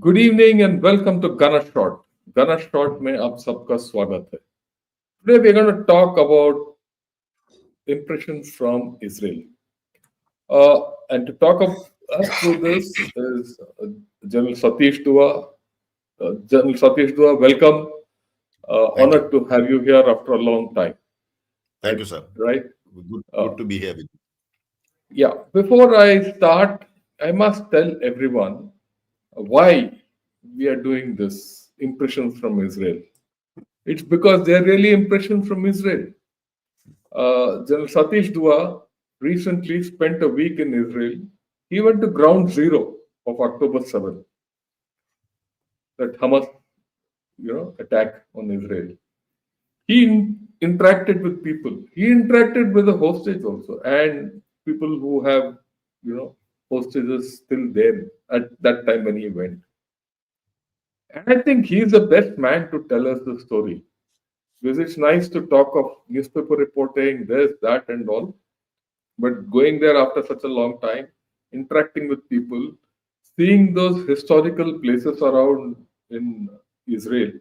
Good evening and welcome to Gana shot. Gana shot में आप सबका स्वागत है। Today we're going to talk about impressions from Israel. And to talk of us through this is General Satish Dua. General Satish Dua, welcome. Thank Honored you. to have you here after a long time. Thank you, sir. Right? Good to be here with you. Yeah. Before I start, I must tell everyone why we are doing this impressions from Israel. It's because they're really impressions from Israel. General Satish Dua recently spent a week in Israel. He went to ground zero of October 7th, that Hamas, attack on Israel. He interacted with people. He interacted with the hostage also, and people who have, hostages still there at that time when he went. And I think he's the best man to tell us the story. Because it's nice to talk of newspaper reporting, this, that, and all. But going there after such a long time, interacting with people, seeing those historical places around in Israel,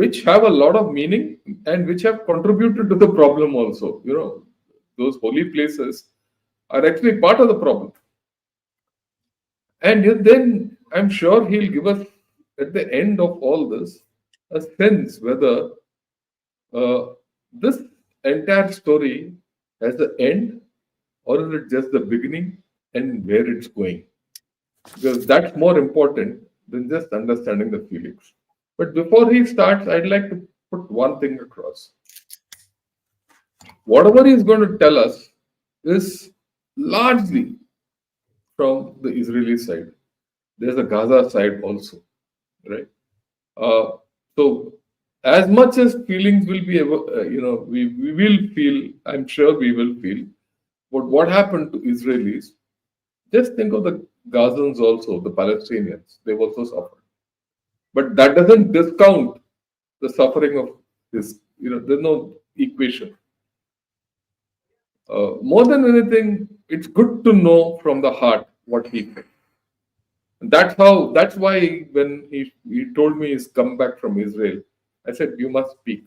which have a lot of meaning and which have contributed to the problem also. Those holy places are actually part of the problem. And yet then I'm sure he'll give us, at the end of all this, a sense whether this entire story has the end or is it just the beginning and where it's going? Because that's more important than just understanding the feelings. But before he starts, I'd like to put one thing across. Whatever he's going to tell us is largely from the Israeli side. There's a Gaza side also, right? So as much as feelings will be, we will feel, I'm sure we will feel, but what happened to Israelis, just think of the Gazans also, the Palestinians, they've also suffered. But that doesn't discount the suffering of this, there's no equation. More than anything, it's good to know from the heart what he thinks. That's why when he told me he's come back from Israel, I said, you must speak.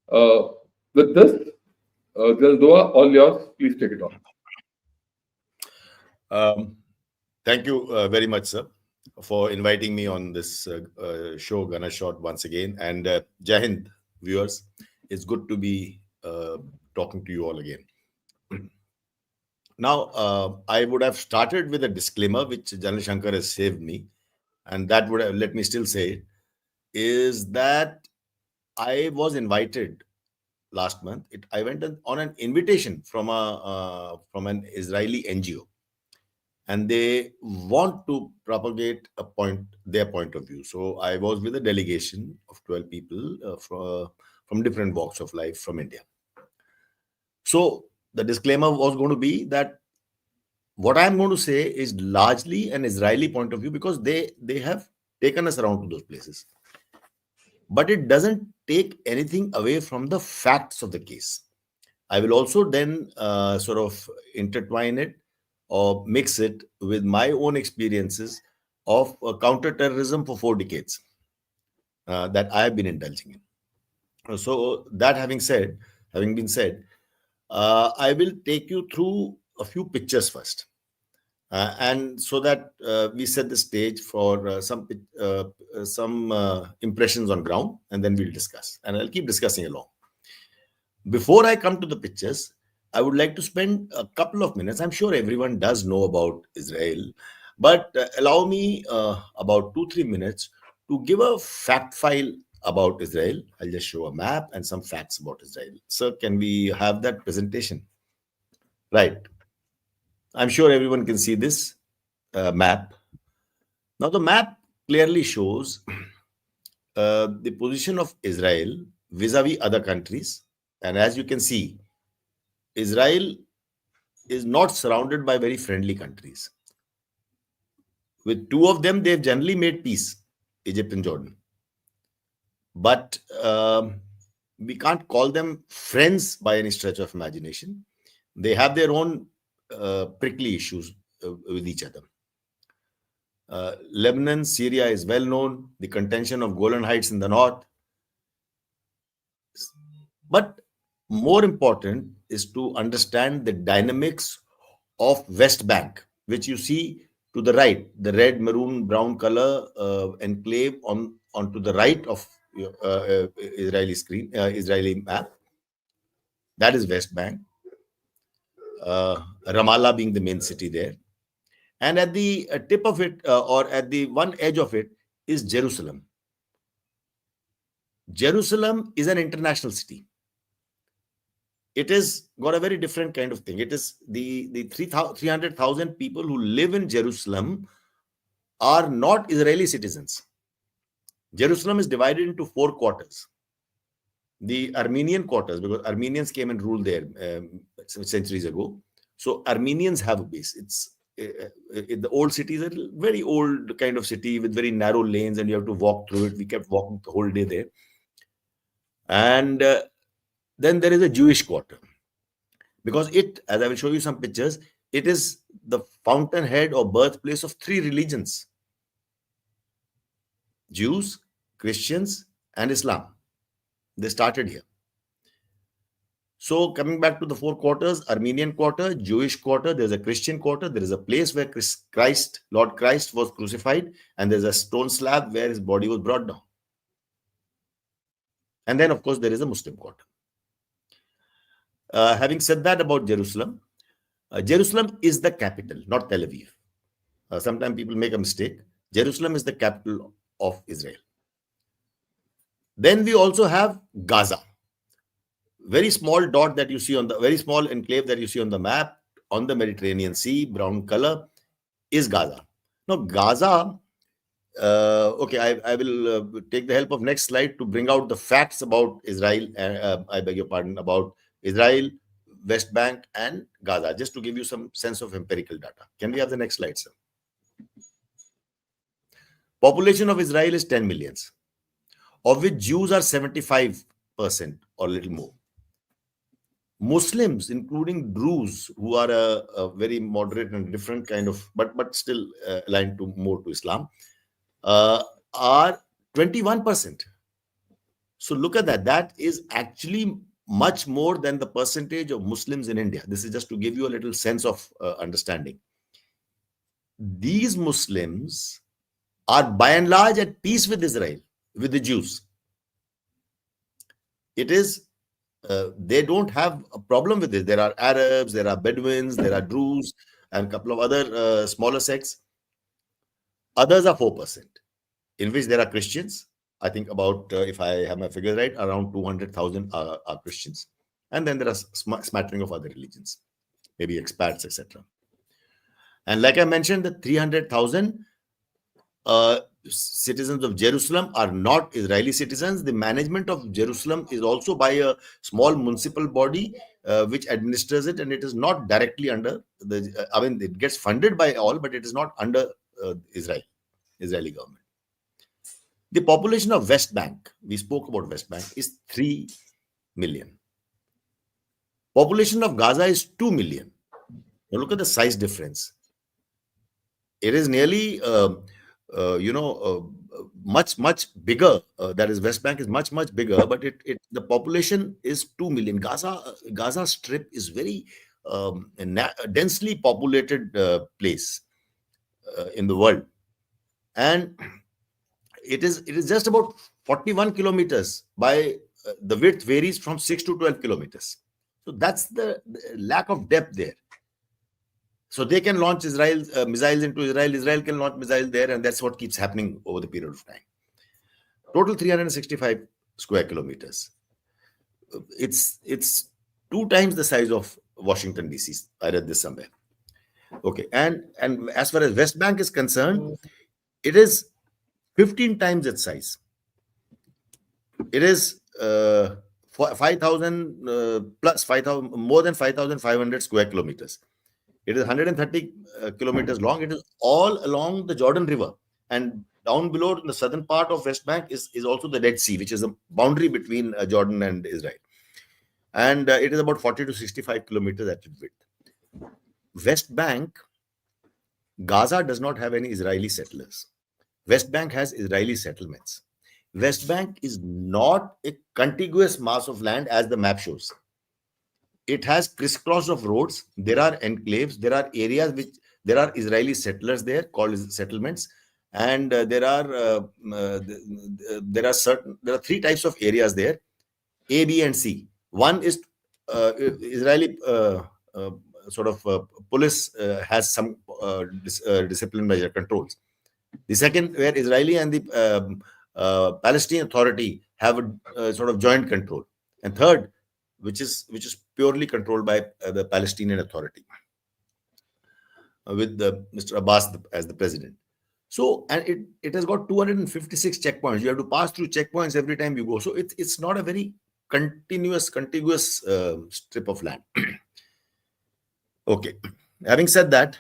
With this, Jaldua, all yours, please take it on. Thank you very much, sir, for inviting me on this show, Gana Shot, once again. And Jai Hind, viewers, it's good to be talking to you all again. Now, I would have started with a disclaimer, which Janal Shankar has saved me, and that would have let me still say, is that I was invited last month. I went on an invitation from an Israeli NGO, and they want to propagate their point of view. So I was with a delegation of 12 people from different walks of life from India. So the disclaimer was going to be that what I'm going to say is largely an Israeli point of view, because they have taken us around to those places. But it doesn't take anything away from the facts of the case. I will also then sort of intertwine it or mix it with my own experiences of counterterrorism for 4 decades that I have been indulging in. So that having been said, I will take you through a few pictures first. And so that we set the stage for some impressions on ground, and then we'll discuss. And I'll keep discussing along. Before I come to the pictures, I would like to spend a couple of minutes. I'm sure everyone does know about Israel, but allow me about 2-3 minutes to give a fact file about Israel. I'll just show a map and some facts about Israel. Sir, can we have that presentation? Right. I'm sure everyone can see this map. Now, the map clearly shows the position of Israel vis-a-vis other countries. And as you can see, Israel is not surrounded by very friendly countries. With 2 of them, they've generally made peace, Egypt and Jordan. But we can't call them friends by any stretch of imagination. They have their own prickly issues with each other. Lebanon, Syria is well known, the contention of Golan Heights in the north. But more important is to understand the dynamics of West Bank, which you see to the right, the red, maroon, brown color enclave onto the right of Israeli screen, Israeli map. That is West Bank. Ramallah being the main city there. And at the tip of it, or at the one edge of it, is Jerusalem. Jerusalem is an international city. It is got a very different kind of thing. It is the 300,000 people who live in Jerusalem are not Israeli citizens. Jerusalem is divided into 4 quarters. The Armenian quarters, because Armenians came and ruled there centuries ago. So Armenians have a base. It's the old city is a very old kind of city with very narrow lanes, and you have to walk through it. We kept walking the whole day there. And then there is a Jewish quarter, because it, as I will show you some pictures, it is the fountainhead or birthplace of 3 religions: Jews, Christians, and Islam. They started here. So coming back to the 4 quarters: Armenian quarter, Jewish quarter, there's a Christian quarter, there is a place where Lord Christ was crucified, and there's a stone slab where his body was brought down. And then, of course, there is a Muslim quarter. Having said that about Jerusalem, Jerusalem is the capital, not Tel Aviv. Sometimes people make a mistake. Jerusalem is the capital of Israel. Then we also have Gaza. Very small dot that you see on the very small enclave that you see on the map on the Mediterranean Sea, brown color, is Gaza. Now, Gaza, okay, I will take the help of next slide to bring out the facts about Israel. I beg your pardon, about Israel, West Bank, and Gaza, just to give you some sense of empirical data. Can we have the next slide, sir? Population of Israel is 10 millions, of which Jews are 75% or a little more. Muslims, including Druze, who are a very moderate and different kind of, but still aligned to more to Islam, are 21%. So look at that. That is actually much more than the percentage of Muslims in India. This is just to give you a little sense of understanding. These Muslims are by and large at peace with Israel, with the Jews. It is they don't have a problem with it. There are Arabs, there are Bedouins, there are Druze, and a couple of other smaller sects. Others are 4%, in which there are Christians. I think about, if I have my figures right, around 200,000 are Christians. And then there are smattering of other religions, maybe expats, etc. And like I mentioned, the 300,000 citizens of Jerusalem are not Israeli citizens. The management of Jerusalem is also by a small municipal body which administers it, and it is not directly under the. I mean, it gets funded by all, but it is not under Israeli government. The population of West Bank, we spoke about West Bank, is 3 million. Population of Gaza is 2 million. Now look at the size difference. It is nearly much bigger. That is, West Bank is much bigger, but the population is 2 million. Gaza Strip is very densely populated place in the world, and it is just about 41 kilometers by the width varies from 6 to 12 kilometers. So that's the lack of depth there. So they can launch missiles into Israel. Israel can launch missiles there, and that's what keeps happening over the period of time. Total 365 square kilometers. It's 2 times the size of Washington DC. I read this somewhere. Okay, and as far as West Bank is concerned, it is 15 times its size. It is 5,000 plus 5,000, more than 5,500 square kilometers. It is 130 kilometers long. It is all along the Jordan River, and down below in the southern part of West Bank is also the Dead Sea, which is a boundary between Jordan and Israel. And it is about 40 to 65 kilometers at its width. West Bank, Gaza does not have any Israeli settlers. West Bank has Israeli settlements. West Bank is not a contiguous mass of land as the map shows. It has crisscross of roads. There are enclaves. There are areas which there are Israeli settlers there called settlements, and there are three types of areas there: A, B, and C. One is Israeli uh, sort of police has some discipline measure controls. The second, where Israeli and the Palestinian Authority have a sort of joint control, and third, which is purely controlled by the Palestinian Authority with Mr. Abbas as the president. So, and it has got 256 checkpoints. You have to pass through checkpoints every time you go. So it's not a very contiguous strip of land. Okay. Having said that,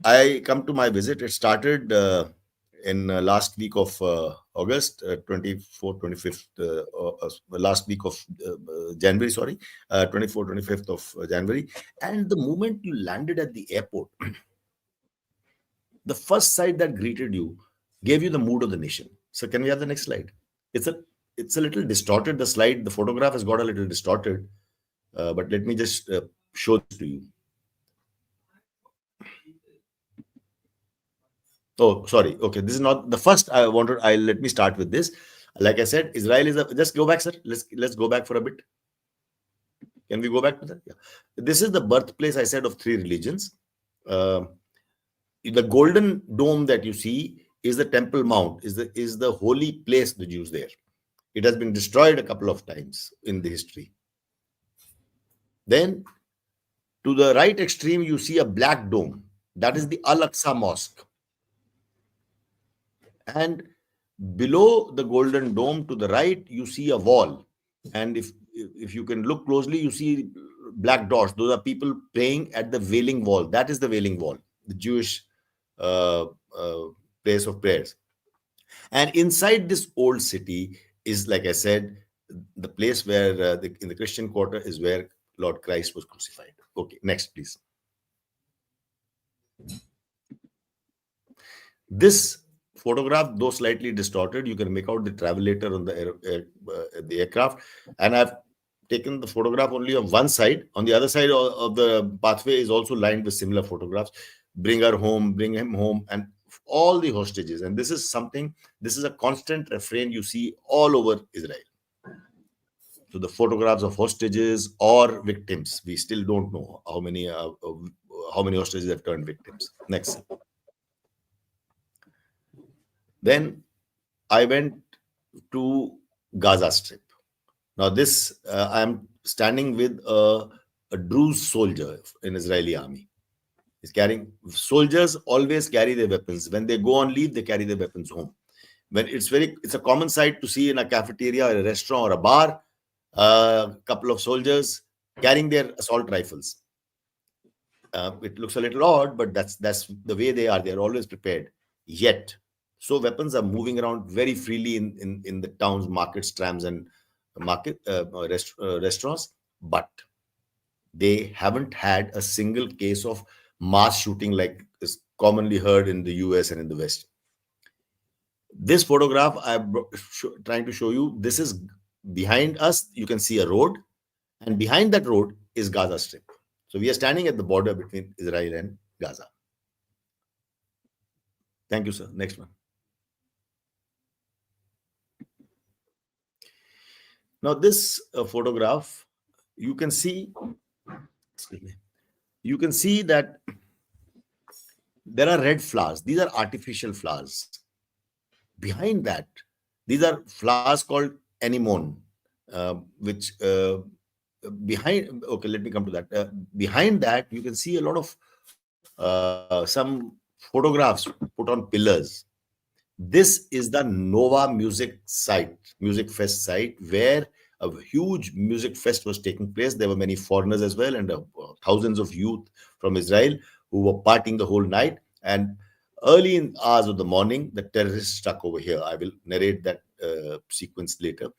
I come to my visit. It started in last week of August, 24th, 25th, last week of January, sorry, 24th, 25th of January. And the moment you landed at the airport, the first sight that greeted you gave you the mood of the nation. So can we have the next slide? It's a it's a little distorted. The slide, the photograph has got a little distorted, but let me just show this to you. Oh, sorry. Okay, this is not the first I wanted. I let me start with this. Like I said, Israel is a. Just go back, sir. Let's go back for a bit. Can we go back to that? Yeah. This is the birthplace, I said, of three religions. Uh, the golden dome that you see is the Temple Mount. Is the holy place the Jews there. It has been destroyed a couple of times in the history. Then to the right extreme, you see a black dome. That is the Al-Aqsa Mosque. And below the golden dome to the right, you see a wall. And if you can look closely, you see black dots. Those are people praying at the Wailing Wall. That is the Wailing Wall, the Jewish uh, uh, place of prayers. And inside this old city is, like I said, the place where in the Christian quarter is where Lord Christ was crucified. Okay, next, please. This photograph, though slightly distorted, you can make out the travelator on the aircraft. And I've taken the photograph only on one side. On the other side of the pathway is also lined with similar photographs. Bring her home, bring him home, and all the hostages. And this is a constant refrain you see all over Israel. So the photographs of hostages or victims, we still don't know how many hostages have turned victims. Next. Then I went to Gaza Strip. Now this, I am standing with a Druze soldier in Israeli army. He's carrying, soldiers always carry their weapons. When they go on leave, they carry their weapons home. When it's a common sight to see in a cafeteria or a restaurant or a bar, a couple of soldiers carrying their assault rifles. It looks a little odd, but that's the way they are. They are always prepared. Yet, so weapons are moving around very freely in the towns, markets, trams, and restaurants. But they haven't had a single case of mass shooting like is commonly heard in the US and in the West. This photograph I'm trying to show you, this is behind us. You can see a road, and behind that road is Gaza Strip. So we are standing at the border between Israel and Gaza. Thank you, sir. Next one. Now this photograph, you can see, that there are red flowers. These are artificial flowers. Behind that, these are flowers called anemone, which behind. Okay, let me come to that. Behind that, you can see a lot of some photographs put on pillars. This is the Nova Music Fest site, where a huge music fest was taking place. There were many foreigners as well, and thousands of youth from Israel who were partying the whole night. And early in hours of the morning, the terrorists struck over here. I will narrate that sequence later.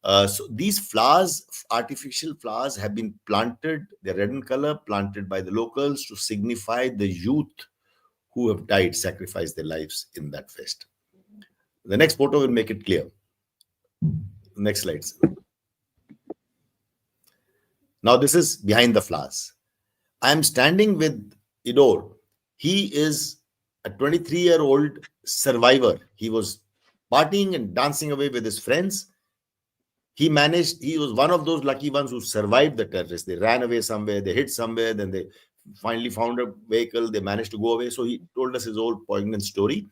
So these flowers, artificial flowers, have been planted. They're red in color, planted by the locals to signify the youth who have died, sacrificed their lives in that fest. The next photo will make it clear. Next slides. Now this is behind the flowers. I am standing with Idor. He is a 23-year-old survivor. He was partying and dancing away with his friends. He was one of those lucky ones who survived the terrorists. They ran away somewhere, they hid somewhere, then they finally found a vehicle, they managed to go away. So he told us his old poignant story.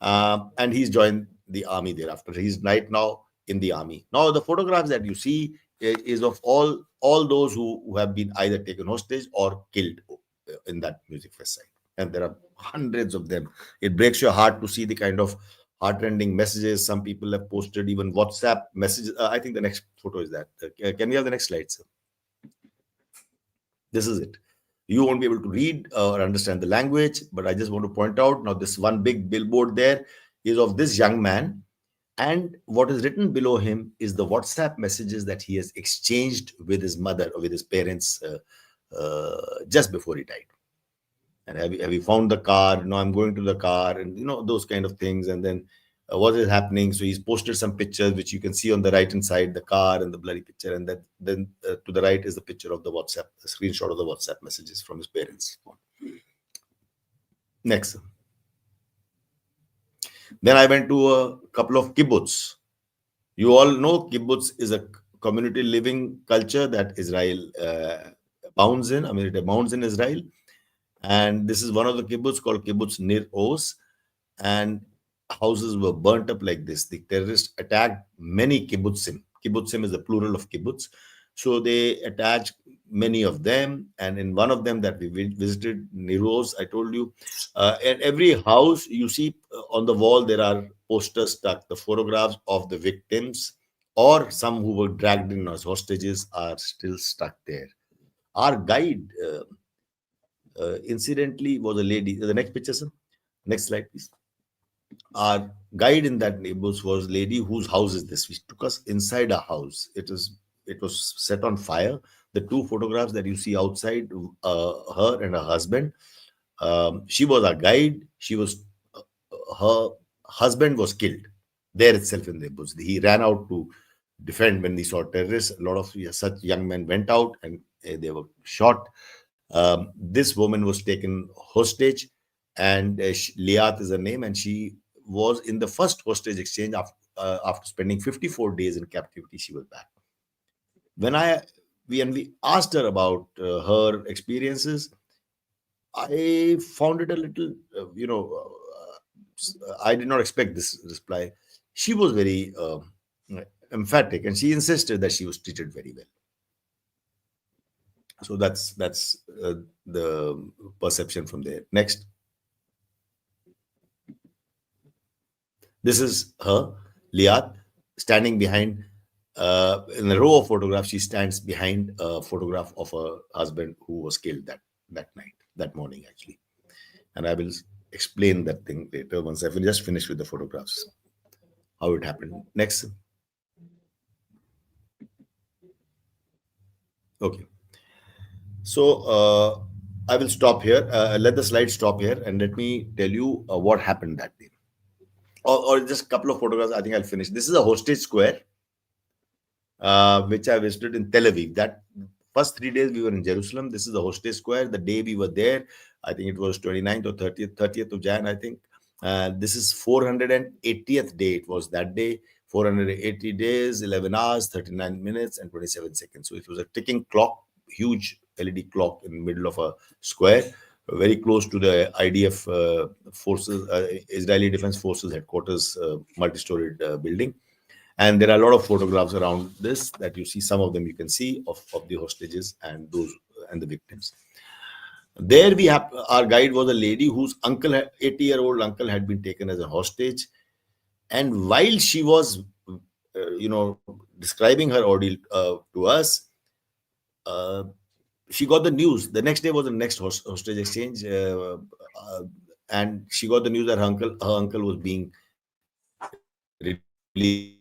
And he's joined the army thereafter. He's right now in the army. Now, the photographs that you see is of all those who have been either taken hostage or killed in that music fest site. And there are hundreds of them. It breaks your heart to see the kind of heartrending messages some people have posted, even WhatsApp messages. I think the next photo is that. Can we have the next slide, sir? This is it. You won't be able to read or understand the language, but I just want to point out now this one big billboard there is of this young man, and what is written below him is the WhatsApp messages that he has exchanged with his mother or with his parents just before he died. And have you found the car? No, I'm going to the car, and those kind of things. And then what is happening? So he's posted some pictures which you can see on the right hand side, the car and the blurry picture, and then to the right is the picture of the WhatsApp, the screenshot of the WhatsApp messages from his parents. Next. Then I went to a couple of kibbutz. You all know kibbutz is a community living culture that Israel abounds in. I mean, it abounds in Israel. And this is one of the kibbutz called Kibbutz Nir Oz. And houses were burnt up like this. The terrorists attacked many kibbutzim. Kibbutzim is the plural of kibbutz. So they attacked many of them. And in one of them that we visited, Nir Oz, I told you, at every house you see on the wall, there are posters stuck. The photographs of the victims or some who were dragged in as hostages are still stuck there. Our guide, incidentally, was a lady. The next picture, sir. Next slide, please. Our guide in that neighborhood was a lady whose house is this. She took us inside a house. It was set on fire. The two photographs that you see outside, her and her husband. She was our guide. Her husband was killed there itself in the bush. He ran out to defend when he saw terrorists. A lot of such young men went out and they were shot. This woman was taken hostage, and Liat is her name, and she was in the first hostage exchange. After spending 54 days in captivity, she was back. When we asked her about her experiences, I found it a little, I did not expect this reply. She was very emphatic, and she insisted that she was treated very well. So that's the perception from there. Next. This is her, Liat, standing behind, in a row of photographs, she stands behind a photograph of her husband who was killed that morning, actually. And I will explain that thing later once I will just finish with the photographs, how it happened. Next. Okay. So I will stop here. Let the slide stop here and let me tell you what happened that day. Or just a couple of photographs. I think I'll finish. This is a hostage square, which I visited in Tel Aviv. That first 3 days we were in Jerusalem. This is the hostage square. The day we were there, I think it was 29th or 30th of Jan, I think. This is 480th day. It was that day. 480 days, 11 hours, 39 minutes, and 27 seconds. So it was a ticking clock, huge LED clock in the middle of a square, very close to the IDF forces, Israeli Defense Forces headquarters, multi-storied building. And there are a lot of photographs around this that you see. Some of them you can see of the hostages and the victims. There we have, our guide was a lady whose 80-year-old uncle had been taken as a hostage. And while she was, describing her ordeal to us, she got the news. The next day was the next hostage exchange, and she got the news that her uncle was being released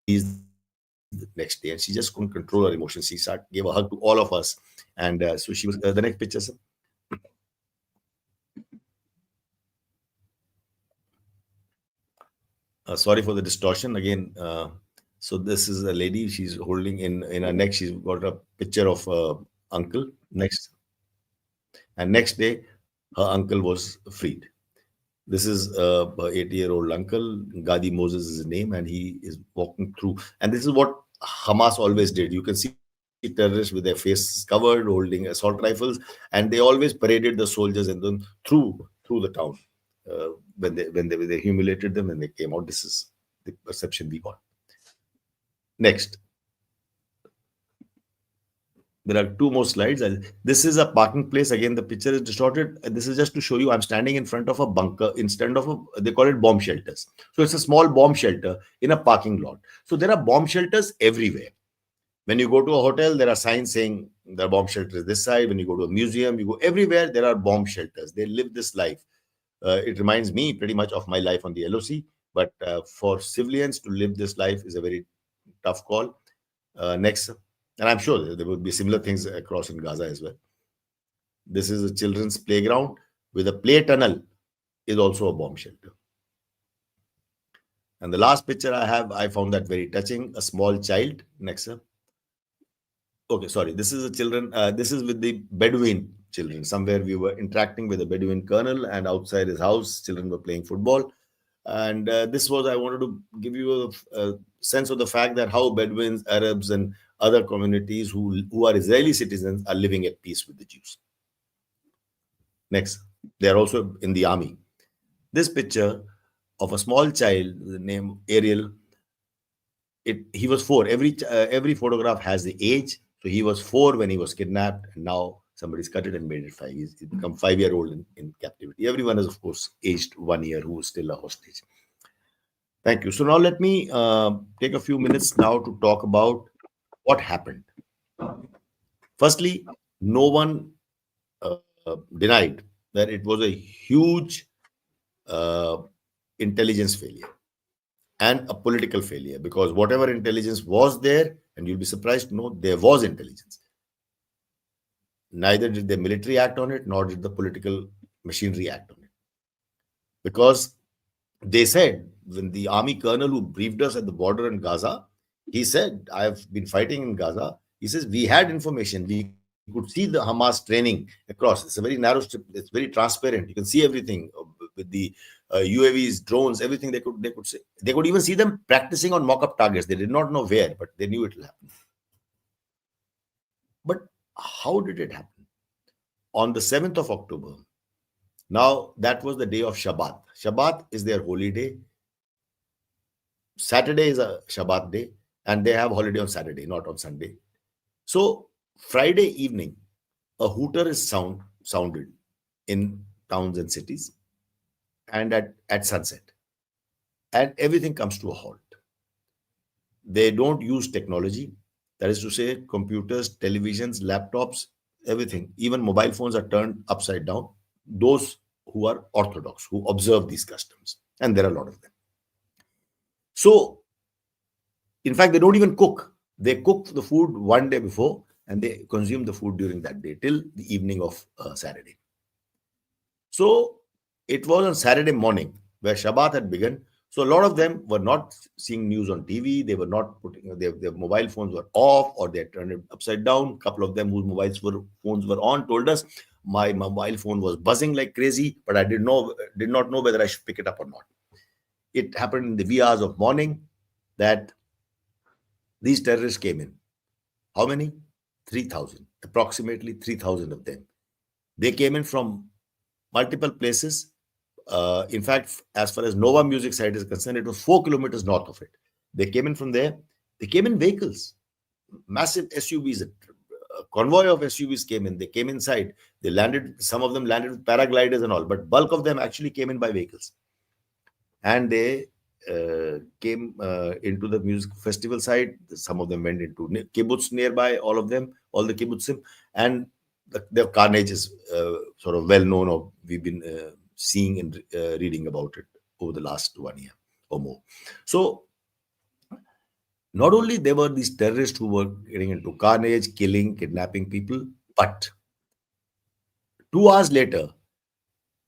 the next day, and she just couldn't control her emotions. She gave a hug to all of us, and so she was. The next picture, sir. Sorry for the distortion again. So this is a lady. She's holding in her neck. She's got a picture of uncle. Next, and next day, her uncle was freed. This is a 80-year-old uncle. Gadi Moses is his name, and he is walking through. And this is what Hamas always did. You can see terrorists with their faces covered, holding assault rifles, and they always paraded the soldiers and then through the town. When they humiliated them and they came out. This is the perception we got. Next, there are two more slides. This is a parking place. Again, the picture is distorted. This is just to show you I'm standing in front of a bunker instead of they call it bomb shelters. So it's a small bomb shelter in a parking lot. So there are bomb shelters everywhere. When you go to a hotel, there are signs saying the bomb shelter is this side. When you go to a museum, you go everywhere, there are bomb shelters. They live this life. It reminds me pretty much of my life on the LOC. But for civilians to live this life is a very tough call. Next, and I'm sure there would be similar things across in Gaza as well. This is a children's playground with a play tunnel is also a bomb shelter. And the last picture I have, I found that very touching. A small child. Next, sir. Okay, sorry. This is a children. This is with the Bedouin children. Somewhere we were interacting with a Bedouin colonel, and outside his house, children were playing football. And this was, I wanted to give you a sense of the fact that how Bedouins, Arabs, and other communities who are Israeli citizens are living at peace with the Jews. Next, they are also in the army. This picture of a small child named Ariel. He was 4. Every photograph has the age. So he was 4 when he was kidnapped, and now somebody's cut it and made it 5. He's become 5-year-old in captivity. Everyone is, of course, aged 1 year who is still a hostage. Thank you. So now let me take a few minutes now to talk about what happened. Firstly, no one denied that it was a huge uh, intelligence failure and a political failure, because whatever intelligence was there, and you'll be surprised to know there was intelligence. Neither did the military act on it, nor did the political machinery act on it. Because they said, when the army colonel who briefed us at the border in Gaza, he said, I have been fighting in Gaza. He says, we had information. We could see the Hamas training across. It's a very narrow strip. It's very transparent. You can see everything with the UAVs, drones, everything they could see. They could even see them practicing on mock-up targets. They did not know where, but they knew it will happen. But how did it happen? On the 7th of October, now that was the day of Shabbat. Shabbat is their holy day. Saturday is a Shabbat day, and they have holiday on Saturday, not on Sunday. So Friday evening, a hooter is sounded in towns and cities, and at sunset, and everything comes to a halt. They don't use technology, that is to say, computers, televisions, laptops, everything. Even mobile phones are turned upside down. Those who are orthodox, who observe these customs, and there are a lot of them. So, in fact, they don't even cook. They cook the food one day before, and they consume the food during that day till the evening of Saturday. So it was on Saturday morning where Shabbat had begun. So a lot of them were not seeing news on TV. They were not putting their mobile phones were off, or they had turned it upside down. A couple of them whose phones were on told us my mobile phone was buzzing like crazy, but I did not know whether I should pick it up or not. It happened in the wee hours of morning that these terrorists came in. How many? 3,000, approximately 3,000 of them. They came in from multiple places. In fact, as far as Nova Music site is concerned, it was 4 kilometers north of it. They came in from there. They came in vehicles, massive SUVs. A convoy of SUVs came in. They came inside. They landed. Some of them landed with paragliders and all, but bulk of them actually came in by vehicles. And they came into the music festival site. Some of them went into kibbutz nearby, all of them, all the kibbutzim. And the carnage is sort of well known, or we've been seeing and reading about it over the last 1 year or more. So not only there were these terrorists who were getting into carnage, killing, kidnapping people, but 2 hours later,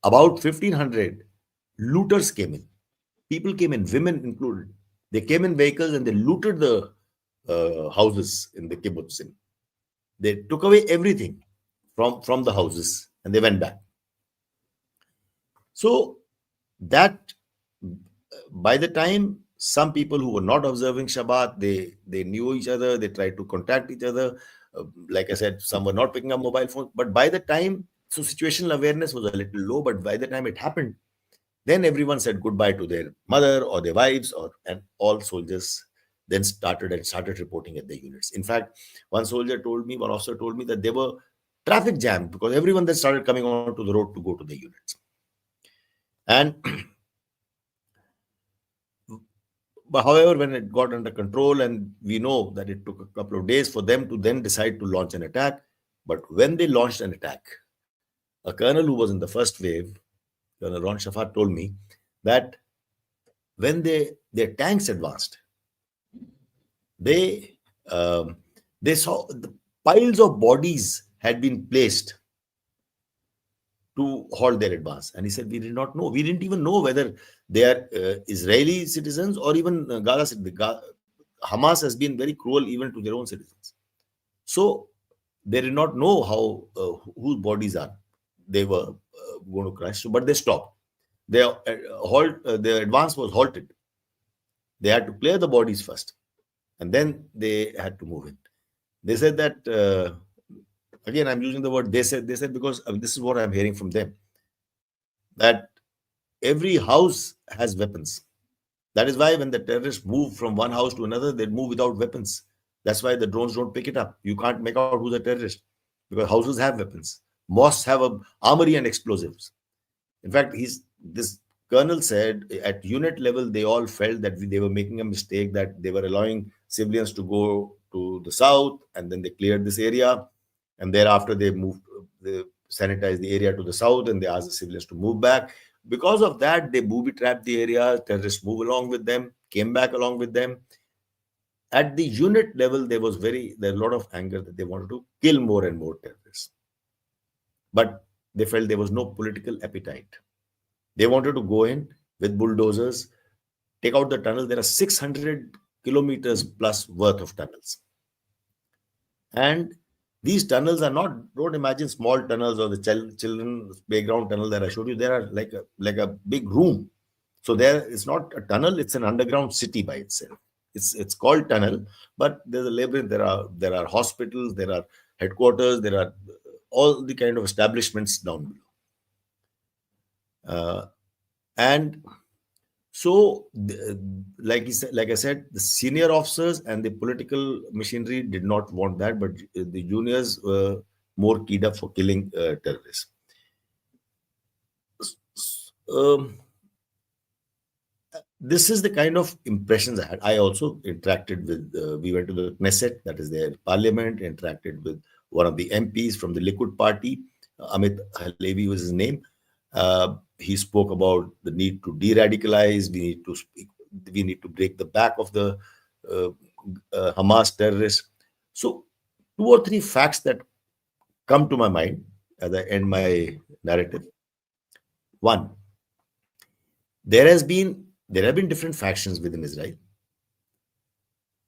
about 1,500 looters came in. People came in, women included. They came in vehicles and they looted the houses in the kibbutzim. They took away everything from the houses and they went back. So that by the time some people who were not observing Shabbat, they knew each other, they tried to contact each other. Like I said, some were not picking up mobile phones. But by the time, so situational awareness was a little low, but by the time it happened, then everyone said goodbye to their mother or their wives, and all soldiers then started reporting at the units. In fact, one officer told me that there were traffic jam because everyone then started coming onto the road to go to the units. And but however, when it got under control, and we know that it took a couple of days for them to then decide to launch an attack. But when they launched an attack, a colonel who was in the first wave, Colonel Ron Shafat, told me that when their tanks advanced, they they saw the piles of bodies had been placed to halt their advance. And he said, we did not know. We didn't even know whether they are Israeli citizens or even Gaza. Hamas has been very cruel even to their own citizens. So they did not know how whose bodies are they were going to crash. So, but they stopped. Their advance was halted. They had to clear the bodies first, and then they had to move in. They said that again, I'm using the word they said because this is what I'm hearing from them, that every house has weapons. That is why when the terrorists move from one house to another, they move without weapons. That's why the drones don't pick it up. You can't make out who's a terrorist because houses have weapons. Mosques have a armory and explosives. In fact, this colonel said at unit level, they all felt that they were making a mistake, that they were allowing civilians to go to the south, and then they cleared this area. And thereafter, they sanitized the area to the south, and they asked the civilians to move back. Because of that, they booby-trapped the area. Terrorists moved along with them, came back along with them. At the unit level, there was a lot of anger that they wanted to kill more and more terrorists. But they felt there was no political appetite. They wanted to go in with bulldozers, take out the tunnels. There are 600 kilometers plus worth of tunnels. And these tunnels are not, don't imagine small tunnels or the children's playground tunnel that I showed you. They are like a big room. So it's not a tunnel, it's an underground city by itself. It's called tunnel, but there's a labyrinth. There are hospitals, there are headquarters, there are all the kind of establishments down below. And so, like I said, the senior officers and the political machinery did not want that, but the juniors were more keyed up for killing terrorists. This is the kind of impressions I had. I also interacted with, we went to the Knesset, that is their parliament, interacted with one of the MPs from the Likud party. Amit Halevi was his name. He spoke about the need to de-radicalize. We need to break the back of the Hamas terrorists. So, 2 or 3 facts that come to my mind as I end my narrative. One, there have been different factions within Israel.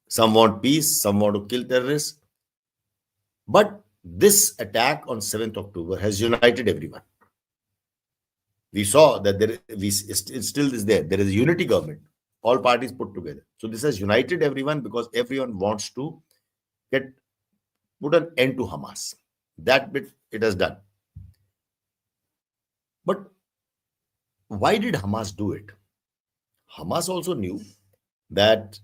Some want peace, some want to kill terrorists. But this attack on 7th October has united everyone. We saw that it still is there. There is a unity government, all parties put together. So this has united everyone because everyone wants to put an end to Hamas. That bit it has done. But why did Hamas do it? Hamas also knew that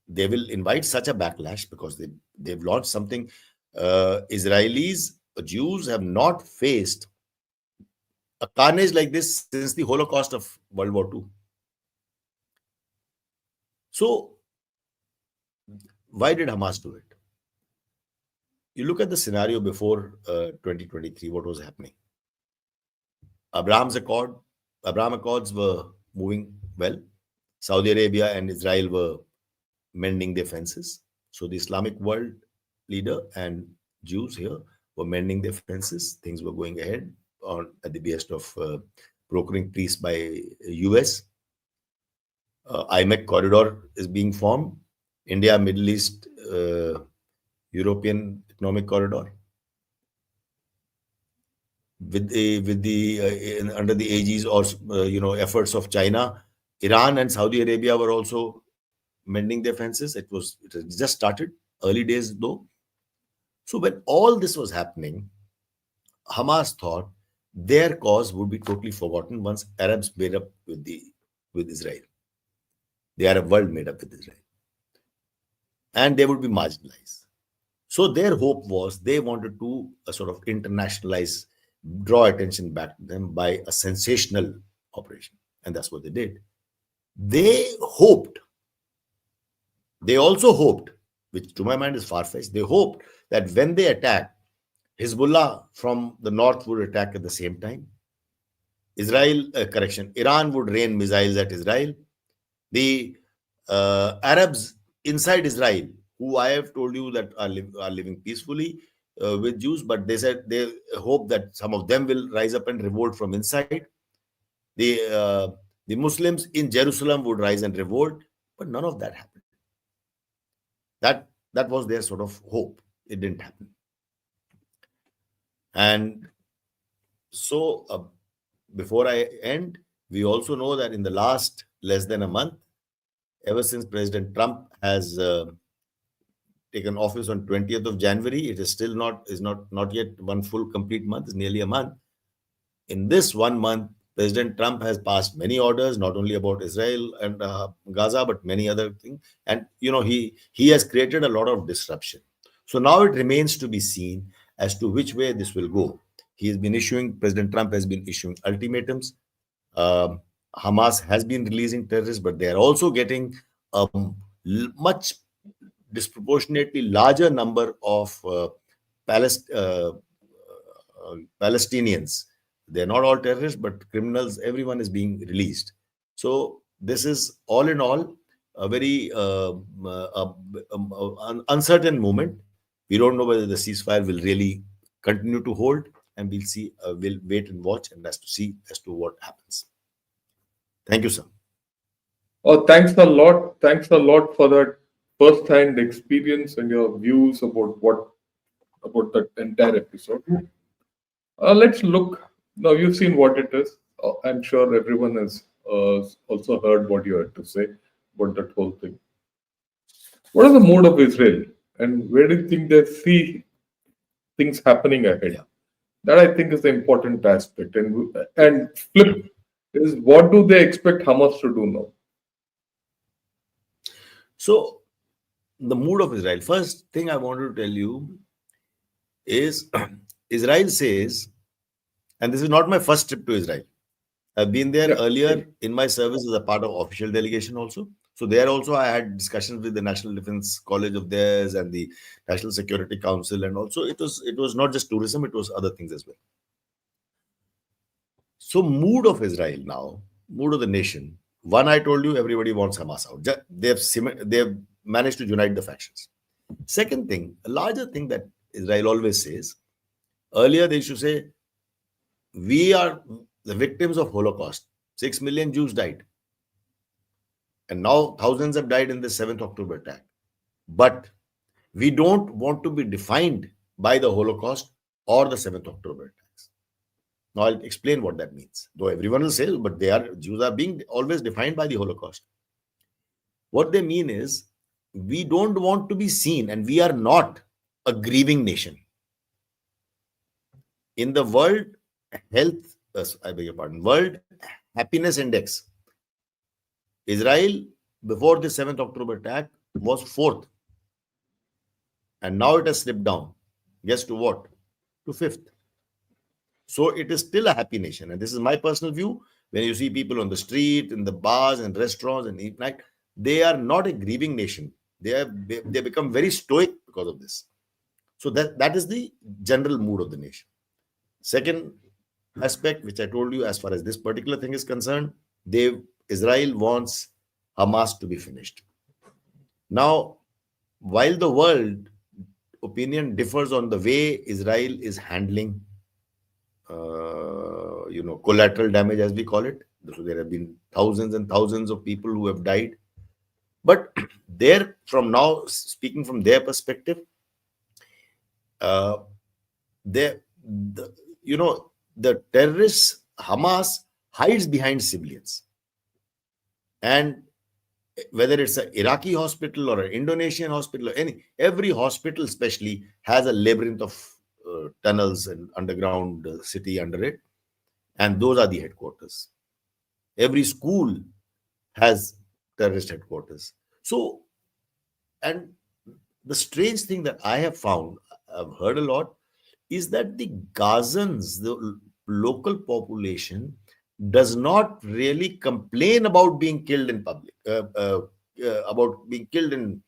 they will invite such a backlash because they've launched something. Israelis, Jews have not faced a carnage like this since the Holocaust of World War II. So, why did Hamas do it? You look at the scenario before 2023, what was happening? Abraham Accords were moving well. Saudi Arabia and Israel were mending their fences. So the Islamic world leader and Jews here were mending their fences. Things were going ahead at the behest of brokering peace by US. IMEC corridor is being formed, India, Middle East, European Economic Corridor, under the aegis or efforts of China. Iran and Saudi Arabia were also mending their fences. It had just started, early days though. So when all this was happening, Hamas thought their cause would be totally forgotten once Arabs made up with Israel. The Arab world made up with Israel, and they would be marginalized. So their hope was they wanted to sort of internationalize, draw attention back to them by a sensational operation, and that's what they did. They hoped, they also hoped, which to my mind is far-fetched, they hoped that when they attack, Hezbollah from the north would attack at the same time. Iran would rain missiles at Israel. The Arabs inside Israel, who I have told you that are living peacefully with Jews, but they said they hope that some of them will rise up and revolt from inside. The Muslims in Jerusalem would rise and revolt, but none of that happened. That was their sort of hope. It didn't happen. And so, before I end, we also know that in the last less than a month, ever since President Trump has taken office on 20th of January, it is still not yet one full complete month. It's nearly a month. In this 1 month, President Trump has passed many orders, not only about Israel and Gaza, but many other things. And he has created a lot of disruption. So now it remains to be seen as to which way this will go. President Trump has been issuing ultimatums. Hamas has been releasing terrorists, but they are also getting a much disproportionately larger number of Palestinians. They're not all terrorists, but criminals. Everyone is being released. So this is all in all a very uncertain moment. We don't know whether the ceasefire will really continue to hold, and we'll see. We'll wait and watch, and as to what happens. Thank you, sir. Oh, thanks a lot. Thanks a lot for that first-hand experience and your views about that entire episode. Let's look now. You've seen what it is. I'm sure everyone has also heard what you had to say about that whole thing. What is the mood of Israel, and where do you think they see things happening ahead? Yeah. That I think is the important aspect. And flip is, what do they expect Hamas to do now? So the mood of Israel. First thing I wanted to tell you is Israel says, and this is not my first trip to Israel. I've been there Yeah. earlier in my service as a part of official delegation also. So there also I had discussions with the National Defense College of theirs and the National Security Council, and also it was not just tourism, it was other things as well. So mood of Israel now, mood of the nation. One, I told you, everybody wants Hamas out. They've managed to unite the factions. Second thing, a larger thing that Israel always says, earlier they used to say, we are the victims of Holocaust. 6 million Jews died. And now thousands have died in the 7th October attack. But we don't want to be defined by the Holocaust or the 7th October attacks. Now I'll explain what that means. Though everyone will say, but Jews are being always defined by the Holocaust. What they mean is, we don't want to be seen, and we are not a grieving nation. In the World Happiness Index, Israel, before the 7th October attack, was 4th. And now it has slipped down. Guess to what? To 5th. So it is still a happy nation. And this is my personal view. When you see people on the street, in the bars and restaurants and eat night, they are not a grieving nation. They become very stoic because of this. So that is the general mood of the nation. Second aspect, which I told you, as far as this particular thing is concerned, Israel wants Hamas to be finished. Now, while the world opinion differs on the way Israel is handling, collateral damage, as we call it, So there have been thousands and thousands of people who have died. But there, from now, speaking from their perspective, uh, they, the, the terrorists, Hamas, hides behind civilians. And whether it's an Iraqi hospital or an Indonesian hospital, or every hospital especially has a labyrinth of tunnels and underground city under it, and those are the headquarters. Every school has terrorist headquarters. So, and the strange thing that I have found, I've heard a lot, is that the Gazans, the local population, does not really complain about being killed in public, about being killed in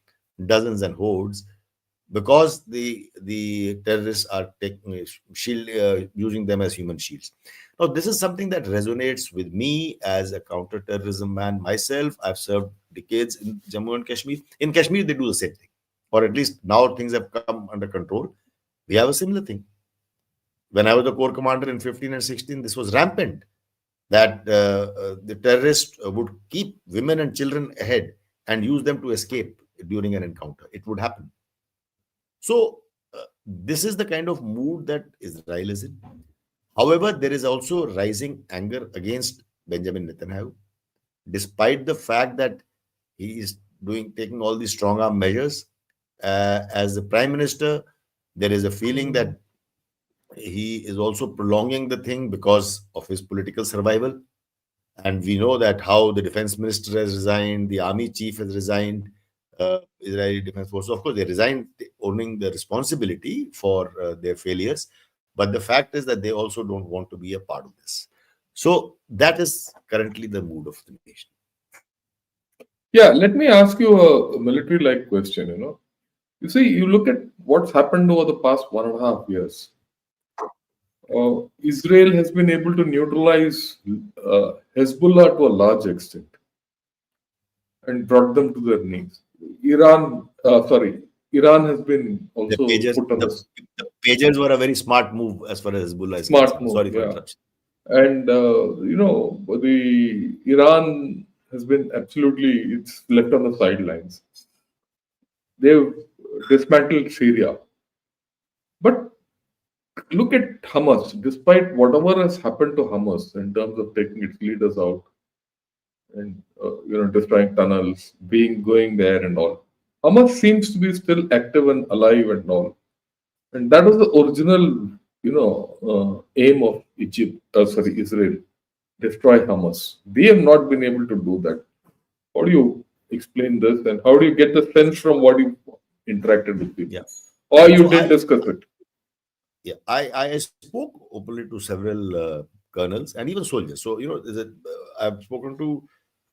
dozens and hordes, because the terrorists are taking shield, using them as human shields. Now, this is something that resonates with me as a counter-terrorism man myself. I've served decades in Jammu and Kashmir. In Kashmir, they do the same thing, or at least now things have come under control. We have a similar thing. When I was the corps commander in 15 and 16, this was rampant, that the terrorists would keep women and children ahead and use them to escape during an encounter. It would happen. So, this is the kind of mood that Israel is in. However, there is also rising anger against Benjamin Netanyahu, despite the fact that he is taking all these strong arm measures. As the prime minister, there is a feeling that he is also prolonging the thing because of his political survival. And we know that how the defense minister has resigned, the army chief has resigned, Israeli Defense Forces. Of course, they resigned owning the responsibility for their failures. But the fact is that they also don't want to be a part of this. So that is currently the mood of the nation. Yeah, let me ask you a military-like question. You see, you look at what's happened over the past 1.5 years. Israel has been able to neutralize Hezbollah to a large extent and brought them to their knees. Iran has been The also pagers, put on the, the pagers were a very smart move as far as Hezbollah is smart concerned. move. Sorry for Yeah, interruption. and the Iran has been absolutely it's left on the sidelines. They've dismantled Syria, but look at Hamas. Despite whatever has happened to Hamas in terms of taking its leaders out and destroying tunnels, going there and all, Hamas seems to be still active and alive and all. And that was the original, aim of Israel, destroy Hamas. They have not been able to do that. How do you explain this, and how do you get the sense from what you interacted with people, Yeah. or you So did discuss it? I spoke openly to several colonels and even soldiers. So, I've spoken to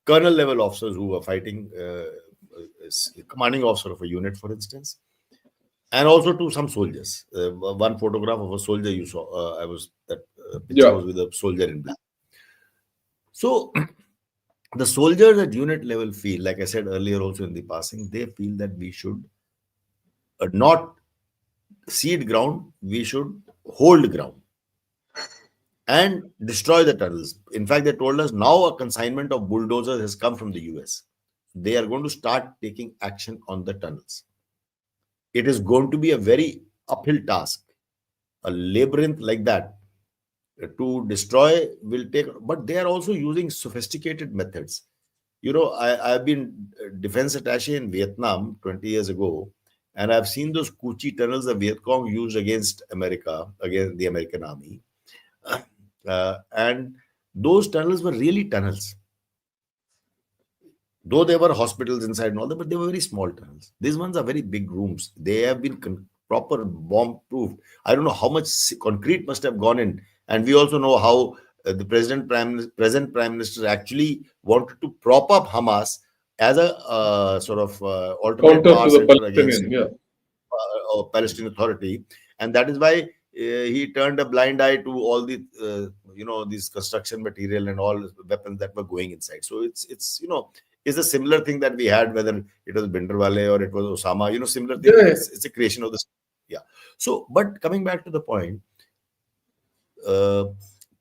colonel level officers who were fighting, as commanding officer of a unit, for instance, and also to some soldiers. One photograph of a soldier you saw, that picture Yeah, was with a soldier in black. So, the soldiers at unit level feel, like I said earlier also in the passing, they feel that we should not cede ground, we should hold ground and destroy the tunnels. In fact, they told us now a consignment of bulldozers has come from the US. They are going to start taking action on the tunnels. It is going to be a very uphill task. A labyrinth like that to destroy will take, but they are also using sophisticated methods. I've been defense attaché in Vietnam 20 years ago, and I've seen those Coochie tunnels the Viet Cong used against America, against the American army. And those tunnels were really tunnels. Though there were hospitals inside and all that, but they were very small tunnels. These ones are very big rooms. They have been proper bomb proof. I don't know how much concrete must have gone in. And we also know how the present prime minister actually wanted to prop up Hamas as a sort of alternate counter to power the center against Palestinian. Yeah, Palestinian Authority, and that is why he turned a blind eye to all the these construction material and all weapons that were going inside. So it's a similar thing that we had, whether it was Bindrawale or it was Osama. Similar thing. yeah, It's a creation of this. Yeah. So, but coming back to the point, uh,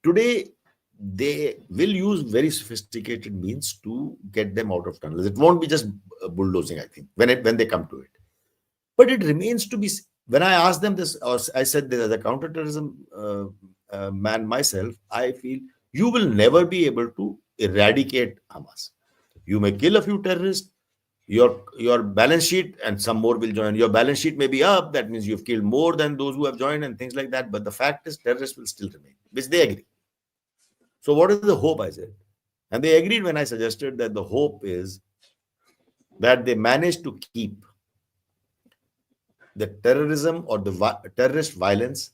today they will use very sophisticated means to get them out of tunnels. It won't be just bulldozing, I think, when they come to it. But it remains to be. When I asked them this, or I said this as a counterterrorism man myself, I feel you will never be able to eradicate Hamas. You may kill a few terrorists. Your balance sheet and some more will join. Your balance sheet may be up. That means you've killed more than those who have joined and things like that. But the fact is, terrorists will still remain, which they agree. So what is the hope? I said, and they agreed when I suggested that the hope is that they managed to keep the terrorism or the terrorist violence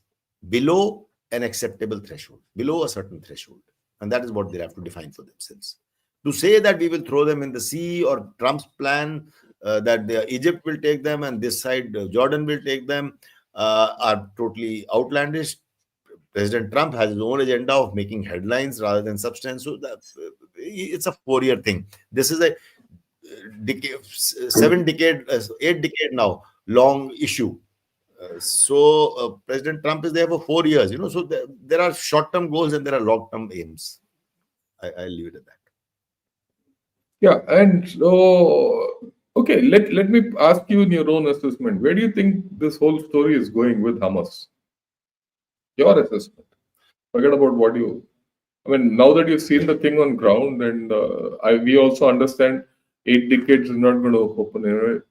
below an acceptable threshold, below a certain threshold. And that is what they have to define for themselves. To say that we will throw them in the sea, or Trump's plan that Egypt will take them and this side Jordan will take them, are totally outlandish. President Trump has his own agenda of making headlines rather than substance. So it's a 4-year thing. This is a decade, 7 decade, 8 decade now long issue. So President Trump is there for 4 years. So there are short-term goals and there are long-term aims. I'll leave it at that. Yeah, and so okay, let me ask you in your own assessment. Where do you think this whole story is going with Hamas? Your assessment. Forget about what you. I mean, now that you've seen the thing on ground, and we also understand 8 decades is not going to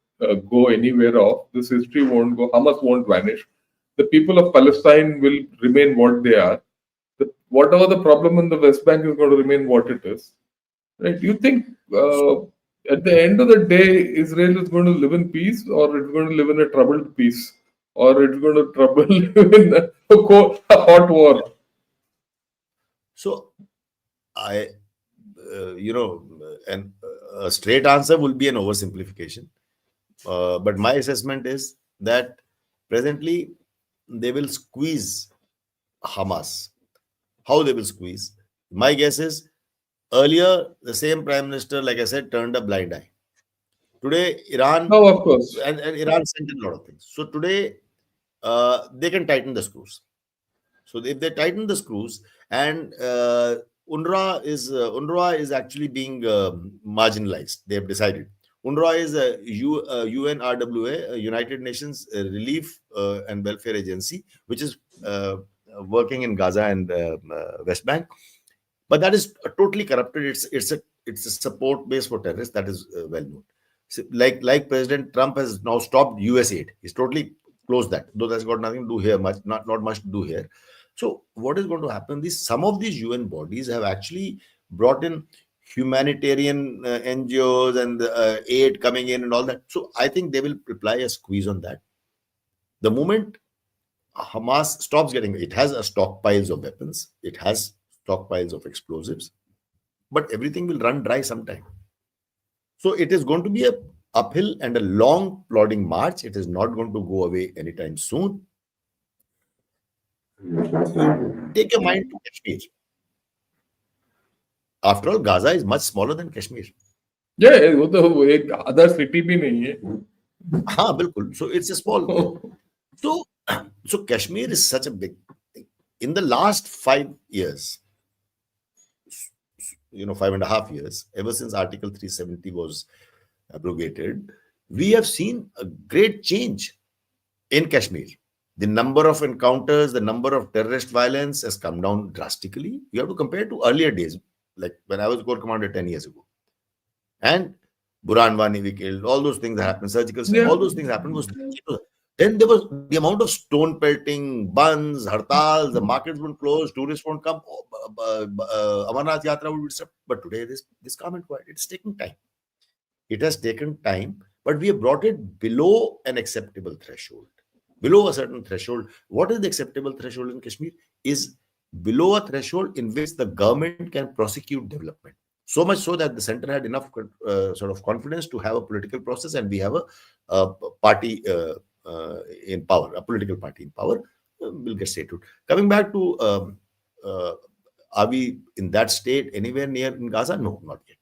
go anywhere off. This history won't go. Hamas won't vanish. The people of Palestine will remain what they are. Whatever the problem in the West Bank is going to remain what it is. Right? Do you think at the end of the day, Israel is going to live in peace, or it's going to live in a troubled peace, or it's going to trouble in a hot war? So and a straight answer will be an oversimplification. But my assessment is that presently they will squeeze Hamas. How they will squeeze? My guess is earlier the same prime minister, like I said, turned a blind eye. Today, Iran, No, of course. and Iran sent a lot of things. So today, they can tighten the screws. So if they tighten the screws, and UNRWA is actually being marginalized. They have decided. UNRWA is a UNRWA, a United Nations Relief and Welfare Agency, which is working in Gaza and West Bank. But that is totally corrupted. It's a support base for terrorists. That is well known. So like President Trump has now stopped US aid. He's totally closed that. Though that's got nothing to do here. Not much to do here. So what is going to happen? Some of these UN bodies have actually brought in humanitarian NGOs and aid coming in and all that. So I think they will apply a squeeze on that. The moment Hamas stops getting, it has stockpiles of weapons, it has stockpiles of explosives, but everything will run dry sometime. So it is going to be a uphill and a long plodding march. It is not going to go away anytime soon. Take your mind to Kashmir. After all, Gaza is much smaller than Kashmir. Yeah, वो तो एक other city भी नहीं है. हाँ, बिल्कुल. So it's a small thing. So Kashmir is such a big thing. In the last 5 years, 5.5 years, ever since Article 370 was abrogated, we have seen a great change in Kashmir. The number of encounters, the number of terrorist violence has come down drastically. You have to compare to earlier days, like when I was Corps Commander 10 years ago. And Burhan Wani we killed, all those things that happened, surgical, all those things happened. Then there was the amount of stone pelting, buns, hartals, the markets would close, tourists won't come, Amarnath Yatra would be stopped. But today, this calm and quiet. It's taking time. It has taken time, but we have brought it below an acceptable threshold. Below a certain threshold. What is the acceptable threshold in Kashmir? Is below a threshold in which the government can prosecute development. So much so that the center had enough sort of confidence to have a political process, and we have a party in power, a political party in power. Will get statehood. Coming back to are we in that state anywhere near in Gaza? No, not yet.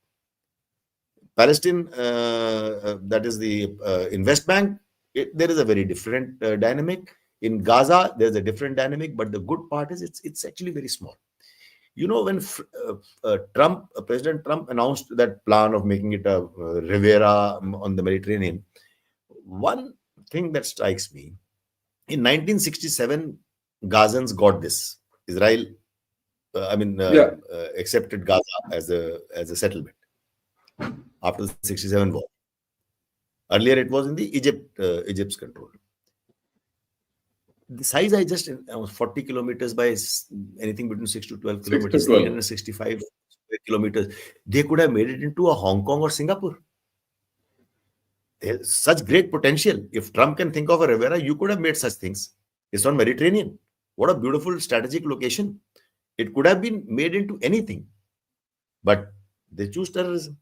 Palestine, that is in West Bank, there is a very different dynamic. In Gaza, there's a different dynamic, but the good part is it's actually very small. when President Trump announced that plan of making it a Riviera on the Mediterranean, one thing that strikes me, in 1967, Gazans got this. Israel, Yeah, accepted Gaza as a settlement after the 67 war. Earlier, it was in the Egypt's control. The size I just 40 kilometers by anything between 6 to 12 6 to kilometers, 12. 365 square kilometers. They could have made it into a Hong Kong or Singapore. There's such great potential. If Trump can think of a Riviera, you could have made such things. It's on Mediterranean. What a beautiful strategic location. It could have been made into anything, but they choose terrorism.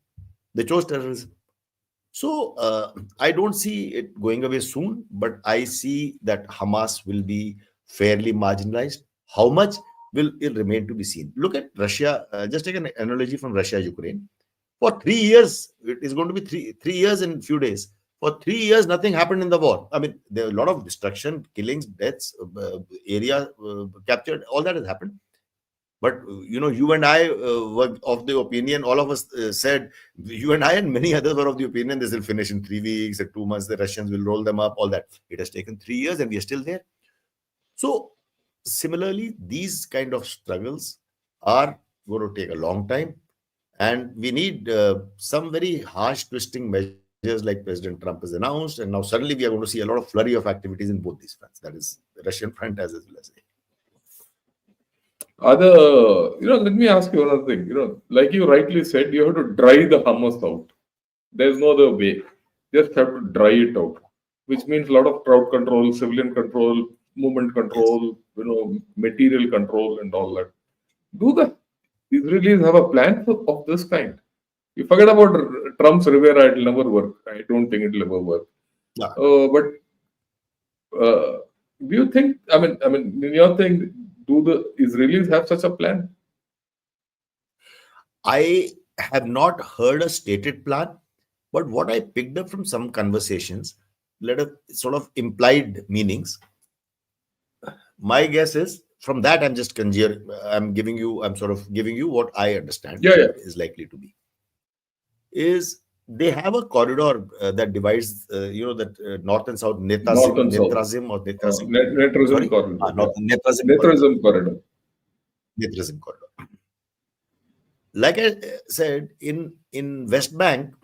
They chose terrorism. So I don't see it going away soon, but I see that Hamas will be fairly marginalized. How much will it remain to be seen? Look at Russia. Just take an analogy from Russia, Ukraine. For 3 years, it is going to be three years in few days. For 3 years, nothing happened in the war. I mean, there are a lot of destruction, killings, deaths, area captured. All that has happened. But you and I were of the opinion. All of us said, you and I and many others were of the opinion this will finish in 3 weeks or 2 months. The Russians will roll them up. All that. It has taken 3 years, and we are still there. So, similarly, these kind of struggles are going to take a long time, and we need some very harsh twisting measures like President Trump has announced. And now suddenly we are going to see a lot of flurry of activities in both these fronts. That is the Russian front as well as Let me ask you another thing. Like you rightly said, you have to dry the hummus out. There's no other way. Just have to dry it out, which means a lot of crowd control, civilian control, movement yes. control, material control, and all that. Do the Israelis have a plan of this kind? You forget about Trump's Rivera; it'll never work. I don't think it'll ever work. Yeah. But do you think? In your thing, do the Israelis have such a plan? I have not heard a stated plan, but what I picked up from some conversations, let us sort of implied meanings. My guess is from that I'm just conjuring. I'm sort of giving you what I understand Yeah, yeah. is likely to be. Is they have a corridor that divides, that north and south, North and south. Netrazim or Netrazim. Netrism Sorry, corridor. Yeah. not Netrazim corridor. Netrism corridor. Netrazim corridor. Like I said, in West Bank,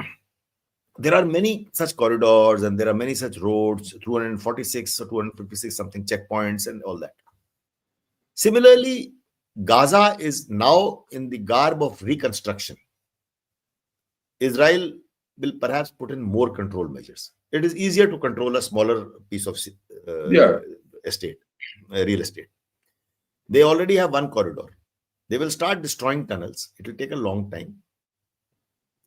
there are many such corridors and there are many such roads, 246 or 256 something checkpoints and all that. Similarly, Gaza is now in the garb of reconstruction. Israel will perhaps put in more control measures. It is easier to control a smaller piece of Yeah. estate, real estate. They already have one corridor. They will start destroying tunnels. It will take a long time.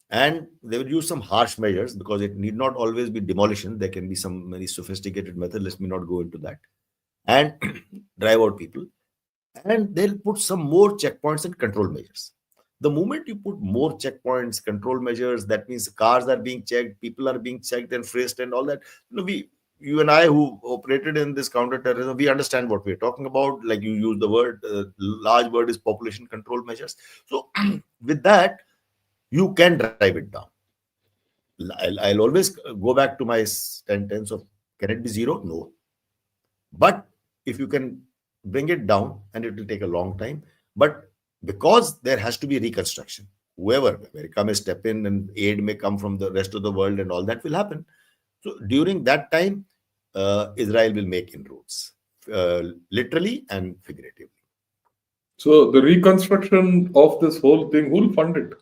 And they will use some harsh measures because it need not always be demolition. There can be some very sophisticated method. Let me not go into that. And drive out people. And they'll put some more checkpoints and control measures. The moment you put more checkpoints, control measures, that means cars are being checked, people are being checked and frisked and all that. You and I who operated in this counterterrorism, we understand what we're talking about. Like you use the word, large word is population control measures. So with that, you can drive it down. I'll always go back to my sentence of, can it be zero? No. But if you can bring it down, and it will take a long time, but because there has to be reconstruction, whoever, America may step in and aid may come from the rest of the world and all that will happen. So during that time, Israel will make inroads, literally and figuratively. So the reconstruction of this whole thing, who'll fund it?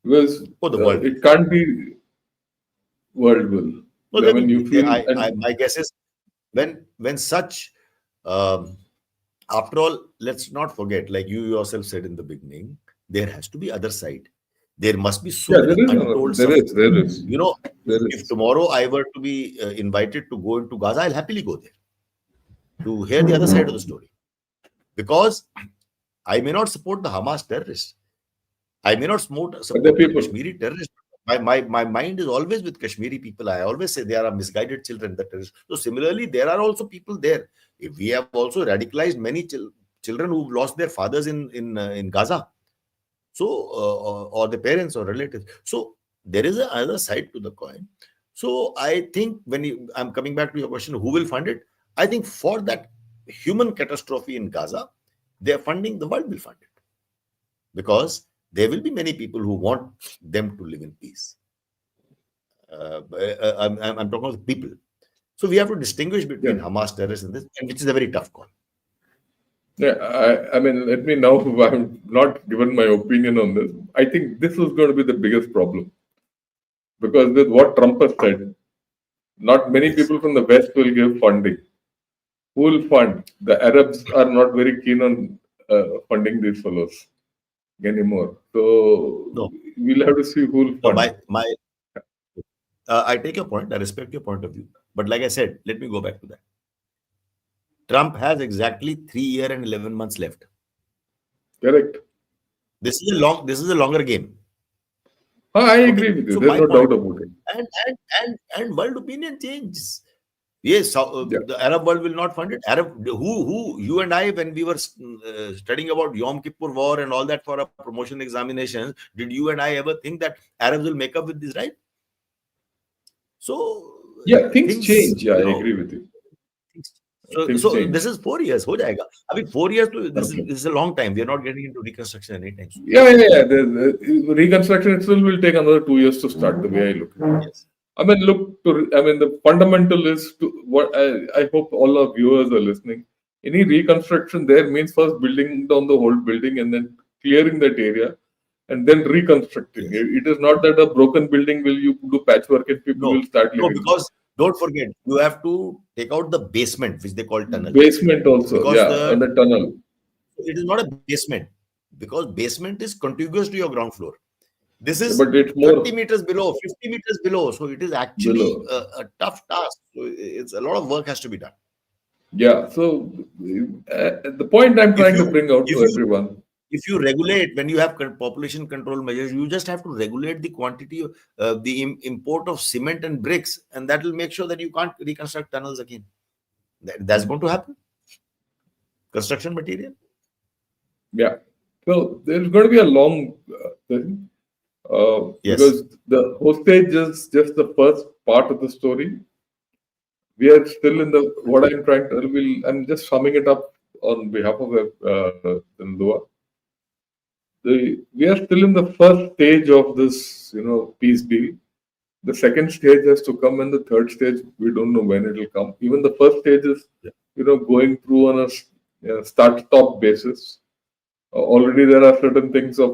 Because The world. it can't be world will. No, You feel. my guess is when such, after all, let's not forget, like you yourself said in the beginning, there has to be other side. There must be so many untold there is. If tomorrow I were to be invited to go into Gaza, I'll happily go there to hear the other side of the story. Because I may not support the Hamas terrorists. I may not support the Kashmiri terrorists. My mind is always with Kashmiri people. I always say they are misguided children, the terrorists. So similarly, there are also people there. If we have also radicalized many children who've lost their fathers in Gaza. So, or the parents or relatives. So there is another side to the coin. So I think I'm coming back to your question, who will fund it? I think for that human catastrophe in Gaza, they are funding, the world will fund it, because there will be many people who want them to live in peace. I'm talking about people. So we have to distinguish between Yeah. Hamas terrorists and this, and which is a very tough call. Yeah, I mean, let me now, I'm not given my opinion on this. I think this is going to be the biggest problem. Because with what Trump has said, not many Yes. people from the West will give funding. Who will fund? The Arabs are not very keen on funding these fellows anymore. So No, we'll have to see who will no, fund. my I take your point. I respect your point of view. But like I said, let me go back to that. Trump has exactly 3 years and 11 months left. Correct. This is a longer game. I Okay. agree with you. So There's my no point, doubt about it. and world opinion changes. Yes, so, Yeah. the Arab world will not fund it. Who you and I, when we were studying about Yom Kippur War and all that for our promotion examinations, did you and I ever think that Arabs will make up with this, right? So Yeah, things things, change. Yeah, I agree with you. Things so this change. is 4 years. हो जाएगा. I mean, 4 years. Okay. This is a long time. We are not getting into reconstruction anytime soon. Yeah. The reconstruction itself will take another 2 years to start, the way I look at it. Yes. I mean, the fundamental is to what I hope all our viewers are listening. Any reconstruction there means first building down the whole building and then clearing that area and then reconstructing. Yes. It is not that a broken building will you do patchwork and people No. will start No, living there. because don't forget, you have to take out the basement, which they call tunnel, Basement also, because yeah, and the tunnel it is not a basement, because basement is contiguous to your ground floor. This is but it's 30 more meters below, 50 meters below. So it is actually below. a tough task. So it's a lot of work has to be done. Yeah, so the point I'm If trying to you bring out if to you everyone, if you regulate, when you have population control measures, you just have to regulate the quantity of the import of cement and bricks, and that will make sure that you can't reconstruct tunnels again. That's going to happen. Construction material. yeah. So there's going to be a long thing Yes. because the hostage is just the first part of the story. We are still in the what I'm trying to. I'm just summing it up on behalf of Lua. We are still in the first stage of this, peace deal. The second stage has to come, and the third stage we don't know when it will come. Even the first stage is, Yeah. going through on a start-stop basis. Already there are certain things of